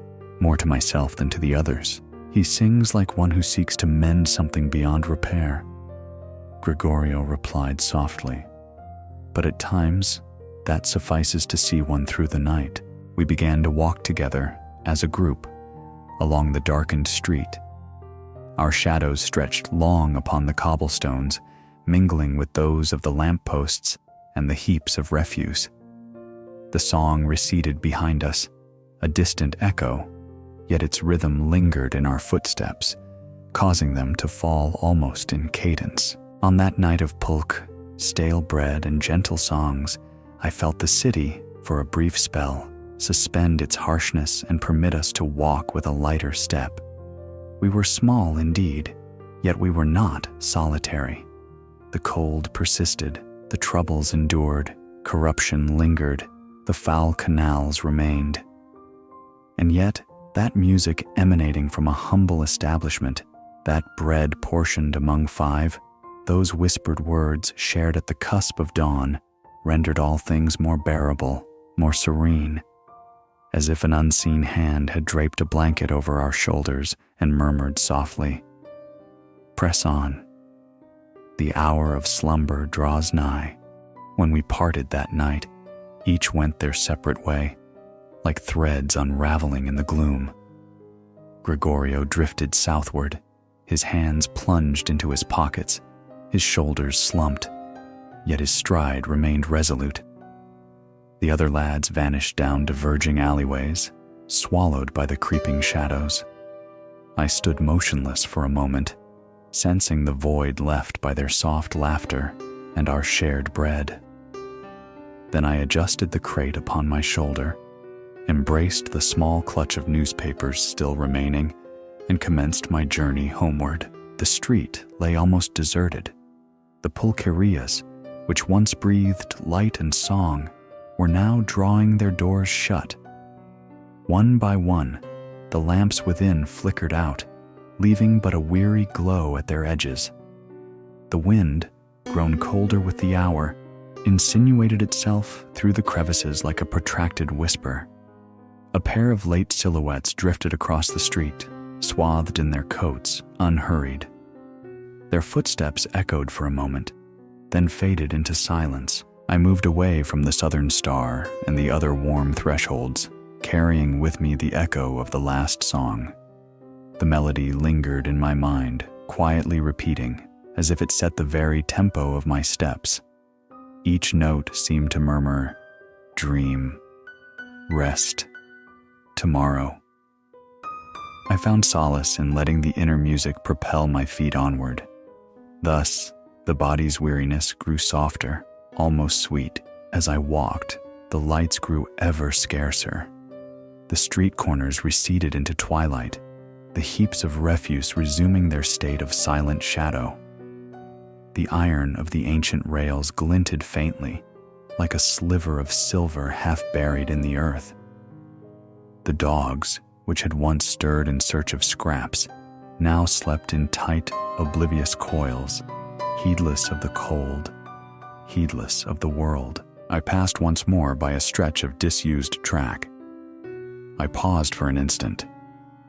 more to myself than to the others. "He sings like one who seeks to mend something beyond repair." Gregorio replied softly, "But at times, that suffices to see one through the night." We began to walk together, as a group, along the darkened street. Our shadows stretched long upon the cobblestones, mingling with those of the lampposts and the heaps of refuse. The song receded behind us, a distant echo, yet its rhythm lingered in our footsteps, causing them to fall almost in cadence. On that night of pulque, stale bread, and gentle songs, I felt the city, for a brief spell, suspend its harshness and permit us to walk with a lighter step. We were small indeed, yet we were not solitary. The cold persisted, the troubles endured, corruption lingered, the foul canals remained. And yet, that music emanating from a humble establishment, that bread portioned among five, those whispered words shared at the cusp of dawn, rendered all things more bearable, more serene, as if an unseen hand had draped a blanket over our shoulders and murmured softly, "Press on. The hour of slumber draws nigh." When we parted that night, each went their separate way, like threads unraveling in the gloom. Gregorio drifted southward, his hands plunged into his pockets, his shoulders slumped, yet his stride remained resolute. The other lads vanished down diverging alleyways, swallowed by the creeping shadows. I stood motionless for a moment, sensing the void left by their soft laughter and our shared bread. Then I adjusted the crate upon my shoulder, embraced the small clutch of newspapers still remaining, and commenced my journey homeward. The street lay almost deserted. The pulquerías, which once breathed light and song, were now drawing their doors shut. One by one, the lamps within flickered out, leaving but a weary glow at their edges. The wind, grown colder with the hour, insinuated itself through the crevices like a protracted whisper. A pair of late silhouettes drifted across the street, swathed in their coats, unhurried. Their footsteps echoed for a moment, then faded into silence. I moved away from the southern star and the other warm thresholds, carrying with me the echo of the last song. The melody lingered in my mind, quietly repeating, as if it set the very tempo of my steps. Each note seemed to murmur, "Dream, rest, tomorrow." I found solace in letting the inner music propel my feet onward. Thus, the body's weariness grew softer, almost sweet. As I walked, the lights grew ever scarcer. The street corners receded into twilight, the heaps of refuse resuming their state of silent shadow. The iron of the ancient rails glinted faintly, like a sliver of silver half buried in the earth. The dogs, which had once stirred in search of scraps, now slept in tight, oblivious coils, heedless of the cold, heedless of the world. I passed once more by a stretch of disused track. I paused for an instant.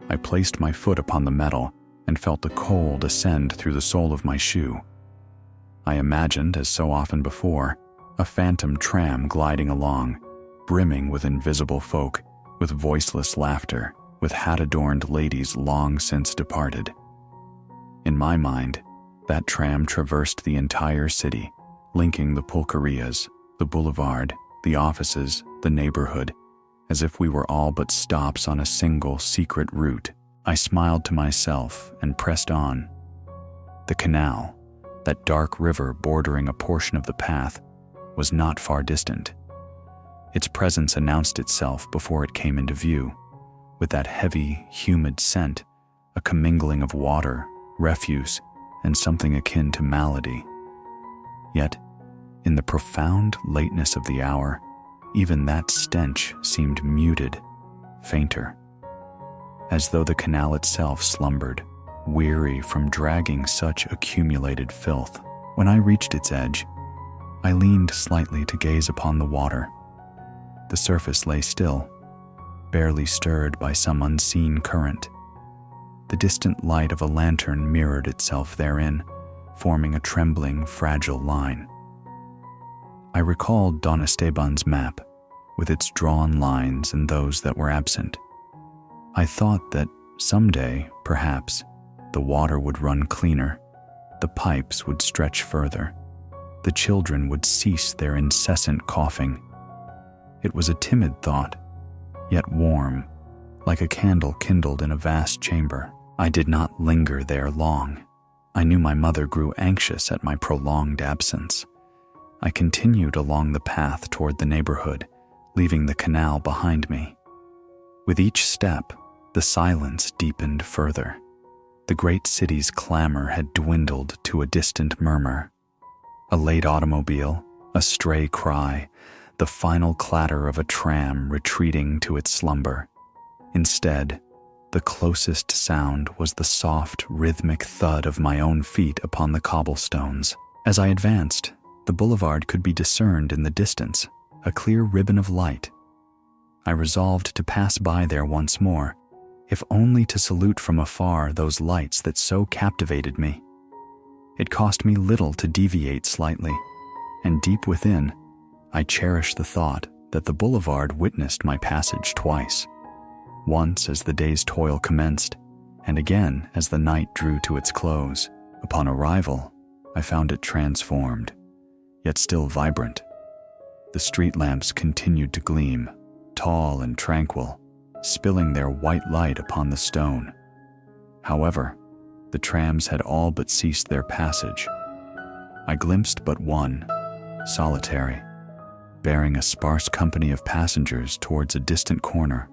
I placed my foot upon the metal and felt the cold ascend through the sole of my shoe. I imagined, as so often before, A phantom tram gliding along, brimming with invisible folk, with voiceless laughter, with hat-adorned ladies long since departed. In my mind, that tram traversed the entire city, linking the pulquerías, the boulevard, the offices, the neighborhood, as if we were all but stops on a single secret route. I smiled to myself and pressed on. The canal, that dark river bordering a portion of the path, was not far distant. Its presence announced itself before it came into view, with that heavy, humid scent, a commingling of water, refuse, and something akin to malady. Yet, in the profound lateness of the hour, even that stench seemed muted, fainter, as though the canal itself slumbered, weary from dragging such accumulated filth. When I reached its edge, I leaned slightly to gaze upon the water. The surface lay still, barely stirred by some unseen current. The distant light of a lantern mirrored itself therein, forming a trembling, fragile line. I recalled Don Esteban's map, with its drawn lines and those that were absent. I thought that someday, perhaps, the water would run cleaner, the pipes would stretch further, the children would cease their incessant coughing. It was a timid thought, yet warm, like a candle kindled in a vast chamber. I did not linger there long. I knew my mother grew anxious at my prolonged absence. I continued along the path toward the neighborhood, leaving the canal behind me. With each step, the silence deepened further. The great city's clamor had dwindled to a distant murmur. A late automobile, a stray cry, the final clatter of a tram retreating to its slumber. Instead, the closest sound was the soft, rhythmic thud of my own feet upon the cobblestones. As I advanced, the boulevard could be discerned in the distance, a clear ribbon of light. I resolved to pass by there once more, if only to salute from afar those lights that so captivated me. It cost me little to deviate slightly, and deep within, I cherished the thought that the boulevard witnessed my passage twice. Once as the day's toil commenced, and again as the night drew to its close. Upon arrival, I found it transformed, yet still vibrant. The street lamps continued to gleam, tall and tranquil, spilling their white light upon the stone. However, the trams had all but ceased their passage. I glimpsed but one, solitary, bearing a sparse company of passengers towards a distant corner.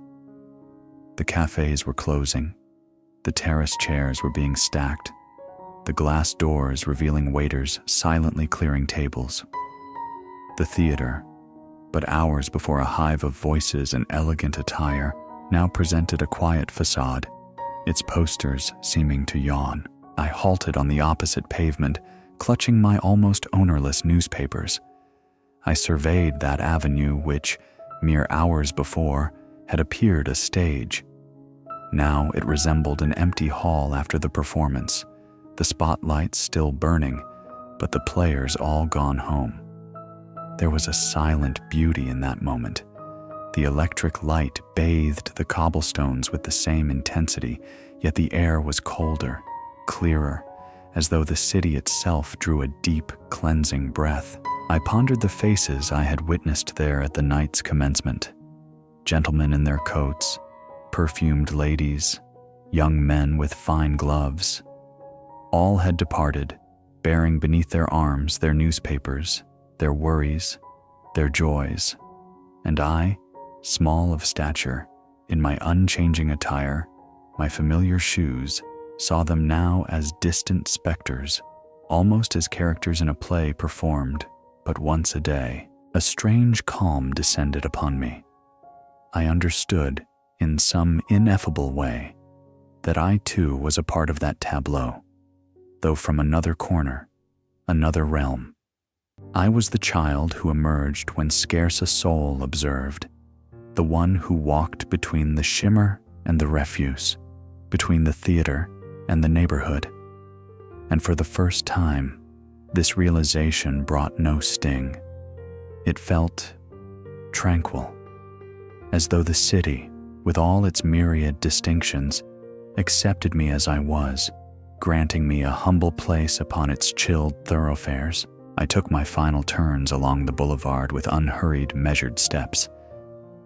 The cafes were closing, the terrace chairs were being stacked, the glass doors revealing waiters silently clearing tables. The theater, but hours before a hive of voices and elegant attire, now presented a quiet facade, its posters seeming to yawn. I halted on the opposite pavement, clutching my almost ownerless newspapers. I surveyed that avenue which, mere hours before, had appeared a stage. Now it resembled an empty hall after the performance, the spotlights still burning, but the players all gone home. There was a silent beauty in that moment. The electric light bathed the cobblestones with the same intensity, yet the air was colder, clearer, as though the city itself drew a deep, cleansing breath. I pondered the faces I had witnessed there at the night's commencement. Gentlemen in their coats, perfumed ladies, young men with fine gloves. All had departed, bearing beneath their arms their newspapers, their worries, their joys. And I, small of stature, in my unchanging attire, my familiar shoes, saw them now as distant specters, almost as characters in a play performed but once a day. A strange calm descended upon me. I understood, in some ineffable way, that I too was a part of that tableau, though from another corner, another realm. I was the child who emerged when scarce a soul observed, the one who walked between the shimmer and the refuse, between the theater and the neighborhood. And for the first time, this realization brought no sting. It felt tranquil, as though the city, with all its myriad distinctions, accepted me as I was, granting me a humble place upon its chilled thoroughfares. I took my final turns along the boulevard with unhurried, measured steps,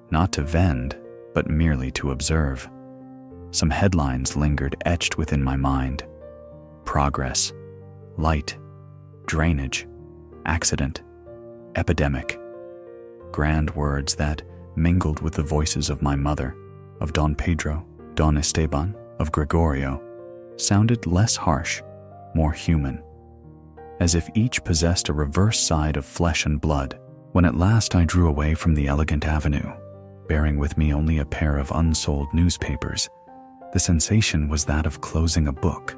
not to vend, but merely to observe. Some headlines lingered etched within my mind: progress, light, drainage, accident, epidemic. Grand words that, mingled with the voices of my mother, of Don Pedro, Don Esteban, of Gregorio, sounded less harsh, more human, as if each possessed a reverse side of flesh and blood. When at last I drew away from the elegant avenue, bearing with me only a pair of unsold newspapers, the sensation was that of closing a book.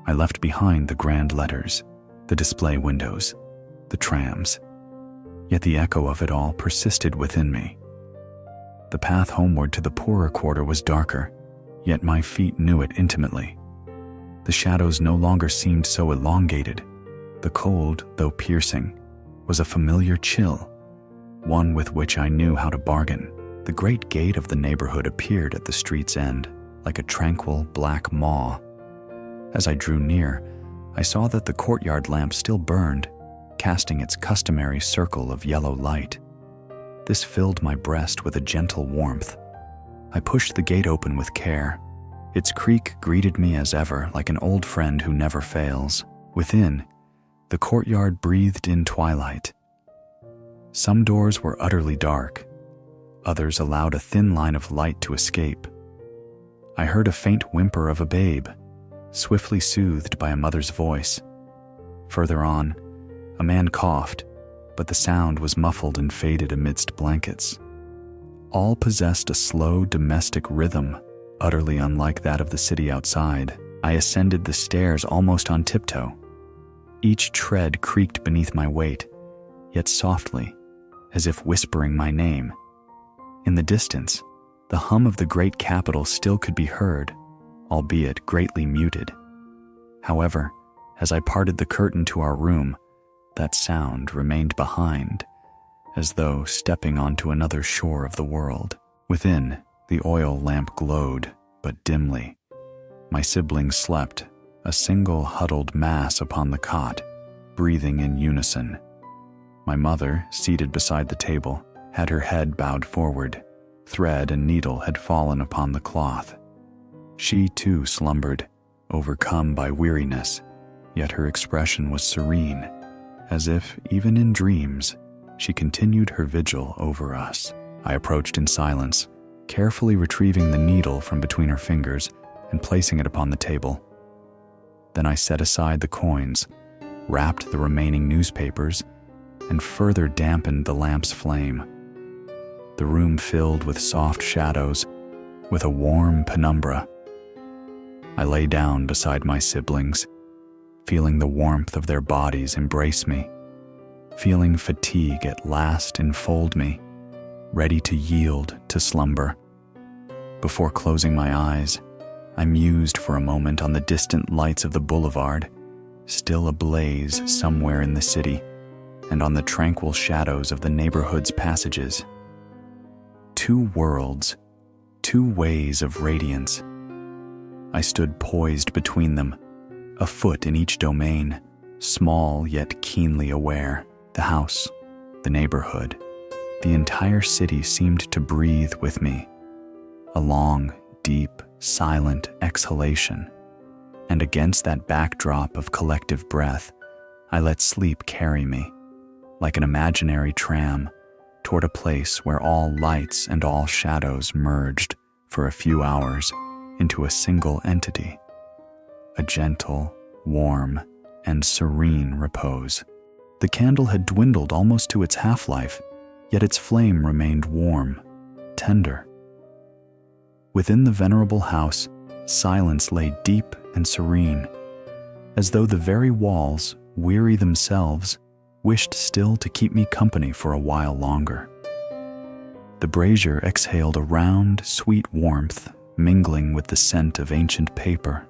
I left behind the grand letters, the display windows, the trams, yet the echo of it all persisted within me. The path homeward to the poorer quarter was darker, yet my feet knew it intimately. The shadows no longer seemed so elongated. The cold, though piercing, was a familiar chill, one with which I knew how to bargain. The great gate of the neighborhood appeared at the street's end, like a tranquil black maw. As I drew near, I saw that the courtyard lamp still burned, casting its customary circle of yellow light. This filled my breast with a gentle warmth. I pushed the gate open with care. Its creak greeted me as ever, like an old friend who never fails. Within, the courtyard breathed in twilight. Some doors were utterly dark. Others allowed a thin line of light to escape. I heard a faint whimper of a babe, swiftly soothed by a mother's voice. Further on, a man coughed, but the sound was muffled and faded amidst blankets. All possessed a slow domestic rhythm, utterly unlike that of the city outside. I ascended the stairs almost on tiptoe. Each tread creaked beneath my weight, yet softly, as if whispering my name. In the distance, the hum of the great capital still could be heard, albeit greatly muted. However, as I parted the curtain to our room, that sound remained behind, as though stepping onto another shore of the world. Within, the oil lamp glowed, but dimly. My siblings slept, a single huddled mass upon the cot, breathing in unison. My mother, seated beside the table, had her head bowed forward. Thread and needle had fallen upon the cloth. She too slumbered, overcome by weariness, yet her expression was serene, as if, even in dreams, she continued her vigil over us. I approached in silence, carefully retrieving the needle from between her fingers and placing it upon the table. Then I set aside the coins, wrapped the remaining newspapers, and further dampened the lamp's flame. The room filled with soft shadows, with a warm penumbra. I lay down beside my siblings, feeling the warmth of their bodies embrace me, feeling fatigue at last enfold me, ready to yield to slumber. Before closing my eyes, I mused for a moment on the distant lights of the boulevard, still ablaze somewhere in the city, and on the tranquil shadows of the neighborhood's passages. Two worlds, two ways of radiance. I stood poised between them, a foot in each domain, small yet keenly aware. The house, the neighborhood, the entire city seemed to breathe with me, a long, deep, silent exhalation. And against that backdrop of collective breath, I let sleep carry me, like an imaginary tram, toward a place where all lights and all shadows merged for a few hours into a single entity, a gentle, warm, and serene repose. The candle had dwindled almost to its half-life, yet its flame remained warm, tender. Within the venerable house, silence lay deep and serene, as though the very walls, weary themselves, wished still to keep me company for a while longer. The brazier exhaled a round, sweet warmth, mingling with the scent of ancient paper.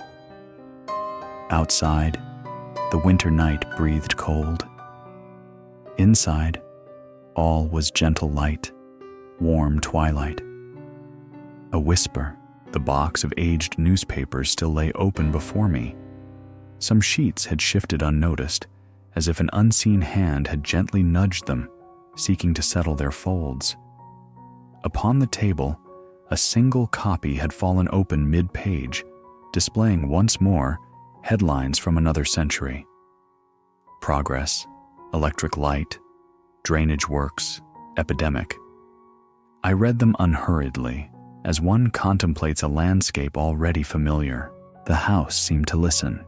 Outside, the winter night breathed cold. Inside, all was gentle light, warm twilight. A whisper, the box of aged newspapers still lay open before me. Some sheets had shifted unnoticed, as if an unseen hand had gently nudged them, seeking to settle their folds. Upon the table, a single copy had fallen open mid-page, displaying once more headlines from another century. Progress, electric light, drainage works, epidemic. I read them unhurriedly, as one contemplates a landscape already familiar. The house seemed to listen.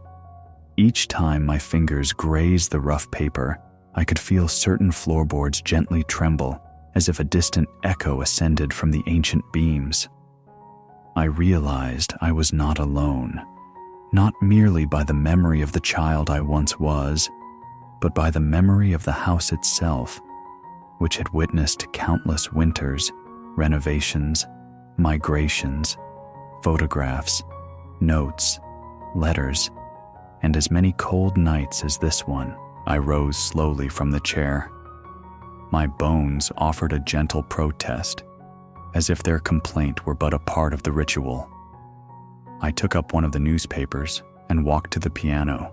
Each time my fingers grazed the rough paper, I could feel certain floorboards gently tremble, as if a distant echo ascended from the ancient beams. I realized I was not alone, not merely by the memory of the child I once was, but by the memory of the house itself, which had witnessed countless winters, renovations, migrations, photographs, notes, letters, and as many cold nights as this one. I rose slowly from the chair. My bones offered a gentle protest, as if their complaint were but a part of the ritual. I took up one of the newspapers and walked to the piano.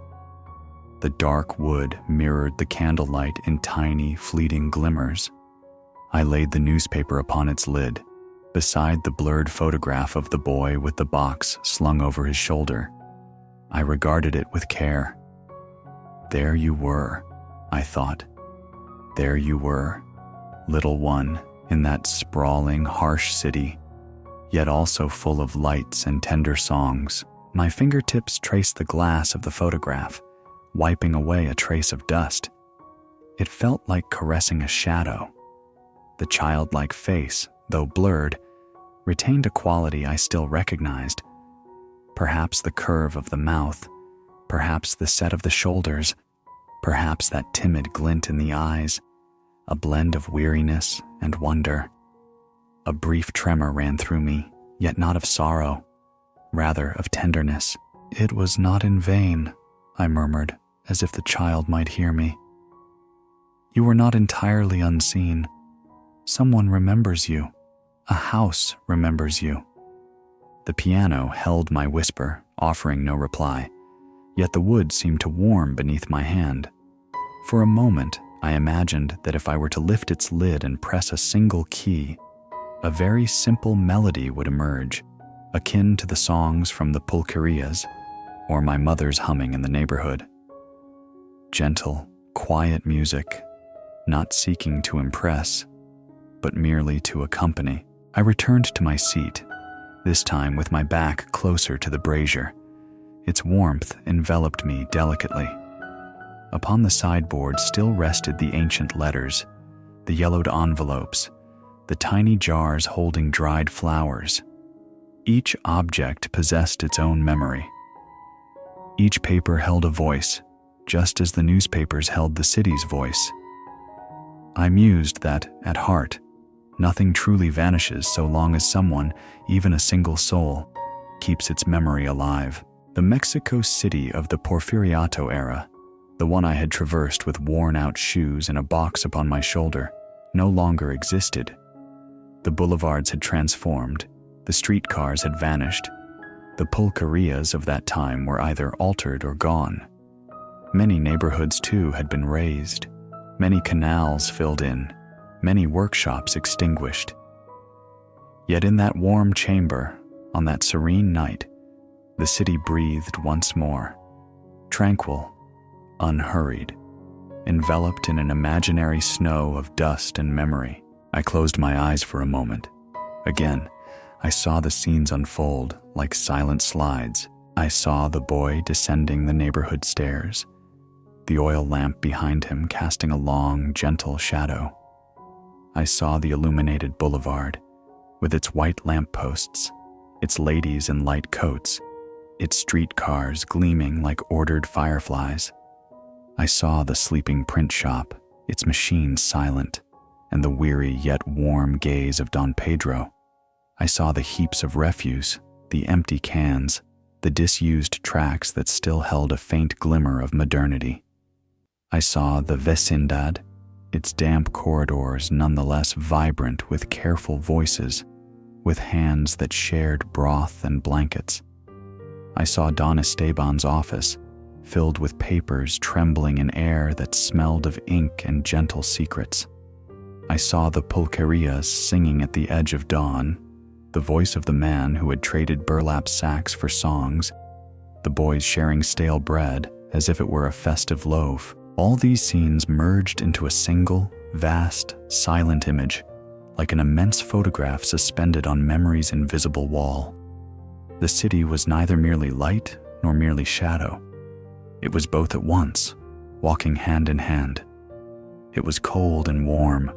The dark wood mirrored the candlelight in tiny, fleeting glimmers. I laid the newspaper upon its lid, beside the blurred photograph of the boy with the box slung over his shoulder. I regarded it with care. There you were, I thought. There you were, little one, in that sprawling, harsh city, yet also full of lights and tender songs. My fingertips traced the glass of the photograph, wiping away a trace of dust. It felt like caressing a shadow. The childlike face, though blurred, retained a quality I still recognized. Perhaps the curve of the mouth, perhaps the set of the shoulders, perhaps that timid glint in the eyes, a blend of weariness and wonder. A brief tremor ran through me, yet not of sorrow, rather of tenderness. "It was not in vain," I murmured, as if the child might hear me. "You were not entirely unseen. Someone remembers you. A house remembers you." The piano held my whisper, offering no reply, yet the wood seemed to warm beneath my hand. For a moment, I imagined that if I were to lift its lid and press a single key, a very simple melody would emerge, akin to the songs from the pulquerías or my mother's humming in the neighborhood. Gentle, quiet music, not seeking to impress, but merely to accompany. I returned to my seat, this time with my back closer to the brazier. Its warmth enveloped me delicately. Upon the sideboard still rested the ancient letters, the yellowed envelopes, the tiny jars holding dried flowers. Each object possessed its own memory. Each paper held a voice, just as the newspapers held the city's voice. I mused that, at heart, nothing truly vanishes so long as someone, even a single soul, keeps its memory alive. The Mexico City of the Porfiriato era, the one I had traversed with worn-out shoes and a box upon my shoulder, no longer existed. The boulevards had transformed, the streetcars had vanished. The pulquerías of that time were either altered or gone. Many neighborhoods, too, had been razed, many canals filled in, many workshops extinguished. Yet in that warm chamber, on that serene night, the city breathed once more, tranquil, unhurried, enveloped in an imaginary snow of dust and memory. I closed my eyes for a moment. Again, I saw the scenes unfold like silent slides. I saw the boy descending the neighborhood stairs, the oil lamp behind him casting a long, gentle shadow. I saw the illuminated boulevard, with its white lampposts, its ladies in light coats, its streetcars gleaming like ordered fireflies. I saw the sleeping print shop, its machines silent, and the weary yet warm gaze of Don Pedro. I saw the heaps of refuse, the empty cans, the disused tracks that still held a faint glimmer of modernity. I saw the vecindad, its damp corridors nonetheless vibrant with careful voices, with hands that shared broth and blankets. I saw Don Esteban's office, filled with papers trembling in air that smelled of ink and gentle secrets. I saw the pulquerías singing at the edge of dawn, the voice of the man who had traded burlap sacks for songs, the boys sharing stale bread as if it were a festive loaf. All these scenes merged into a single, vast, silent image, like an immense photograph suspended on memory's invisible wall. The city was neither merely light nor merely shadow. It was both at once, walking hand in hand. It was cold and warm,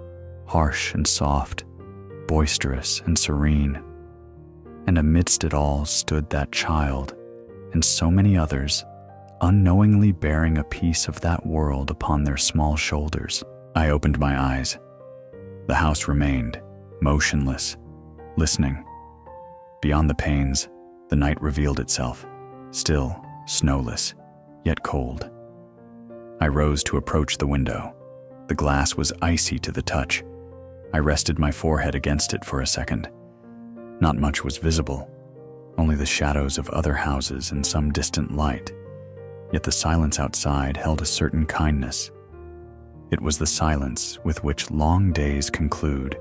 harsh and soft, boisterous and serene. And amidst it all stood that child, and so many others, unknowingly bearing a piece of that world upon their small shoulders. I opened my eyes. The house remained, motionless, listening. Beyond the panes, the night revealed itself, still, snowless, yet cold. I rose to approach the window. The glass was icy to the touch. I rested my forehead against it for a second. Not much was visible, only the shadows of other houses and some distant light. Yet the silence outside held a certain kindness. It was the silence with which long days conclude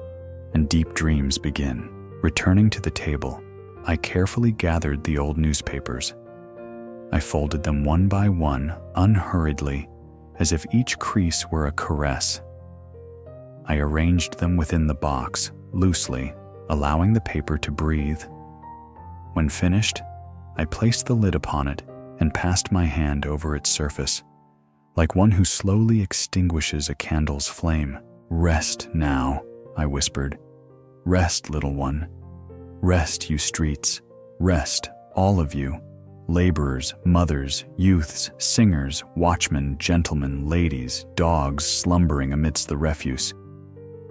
and deep dreams begin. Returning to the table, I carefully gathered the old newspapers. I folded them one by one, unhurriedly, as if each crease were a caress. I arranged them within the box, loosely, allowing the paper to breathe. When finished, I placed the lid upon it and passed my hand over its surface, like one who slowly extinguishes a candle's flame. "Rest now," I whispered. "Rest, little one. Rest, you streets. Rest, all of you. Laborers, mothers, youths, singers, watchmen, gentlemen, ladies, dogs slumbering amidst the refuse.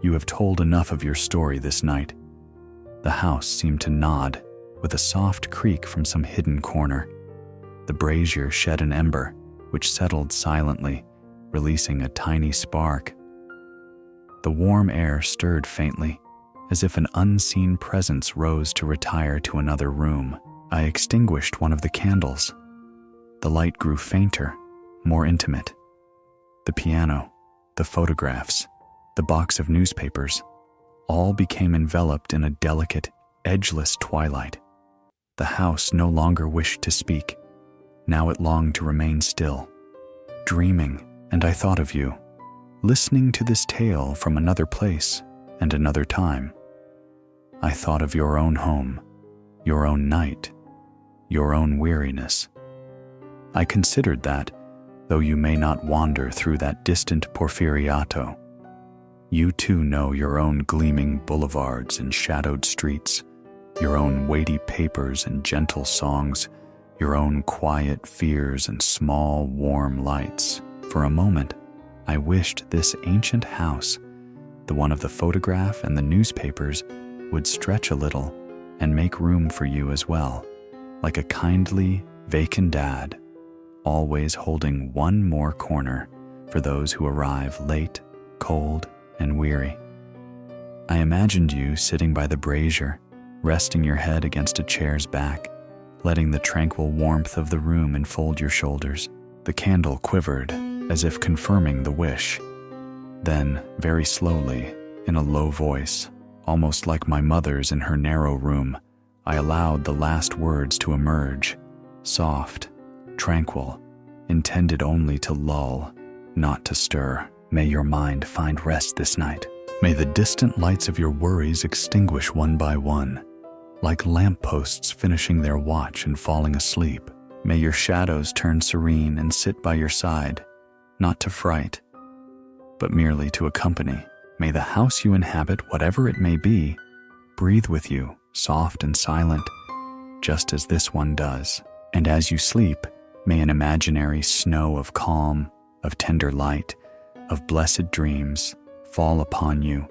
You have told enough of your story this night." The house seemed to nod, with a soft creak from some hidden corner. The brazier shed an ember, which settled silently, releasing a tiny spark. The warm air stirred faintly, as if an unseen presence rose to retire to another room. I extinguished one of the candles. The light grew fainter, more intimate. The piano, the photographs, the box of newspapers, all became enveloped in a delicate, edgeless twilight. The house no longer wished to speak. Now it longed to remain still, dreaming, and I thought of you, listening to this tale from another place and another time. I thought of your own home, your own night, your own weariness. I considered that, though you may not wander through that distant Porfiriato, you too know your own gleaming boulevards and shadowed streets, your own weighty papers and gentle songs, your own quiet fears and small, warm lights. For a moment, I wished this ancient house, the one of the photograph and the newspapers, would stretch a little and make room for you as well, like a kindly, vacant dad, always holding one more corner for those who arrive late, cold, and weary. I imagined you sitting by the brazier, resting your head against a chair's back, letting the tranquil warmth of the room enfold your shoulders. The candle quivered, as if confirming the wish. Then, very slowly, in a low voice, almost like my mother's in her narrow room, I allowed the last words to emerge, soft, tranquil, intended only to lull, not to stir. May your mind find rest this night. May the distant lights of your worries extinguish one by one, like lampposts finishing their watch and falling asleep. May your shadows turn serene and sit by your side, not to fright, but merely to accompany. May the house you inhabit, whatever it may be, breathe with you, soft and silent, just as this one does. And as you sleep, may an imaginary snow of calm, of tender light, of blessed dreams fall upon you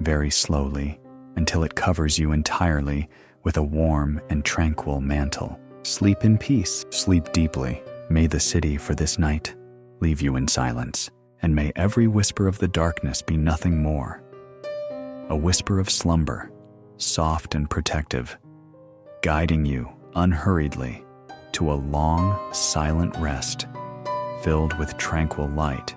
very slowly until it covers you entirely with a warm and tranquil mantle. Sleep in peace, sleep deeply. May the city for this night leave you in silence and may every whisper of the darkness be nothing more. A whisper of slumber, soft and protective, guiding you unhurriedly to a long, silent rest filled with tranquil light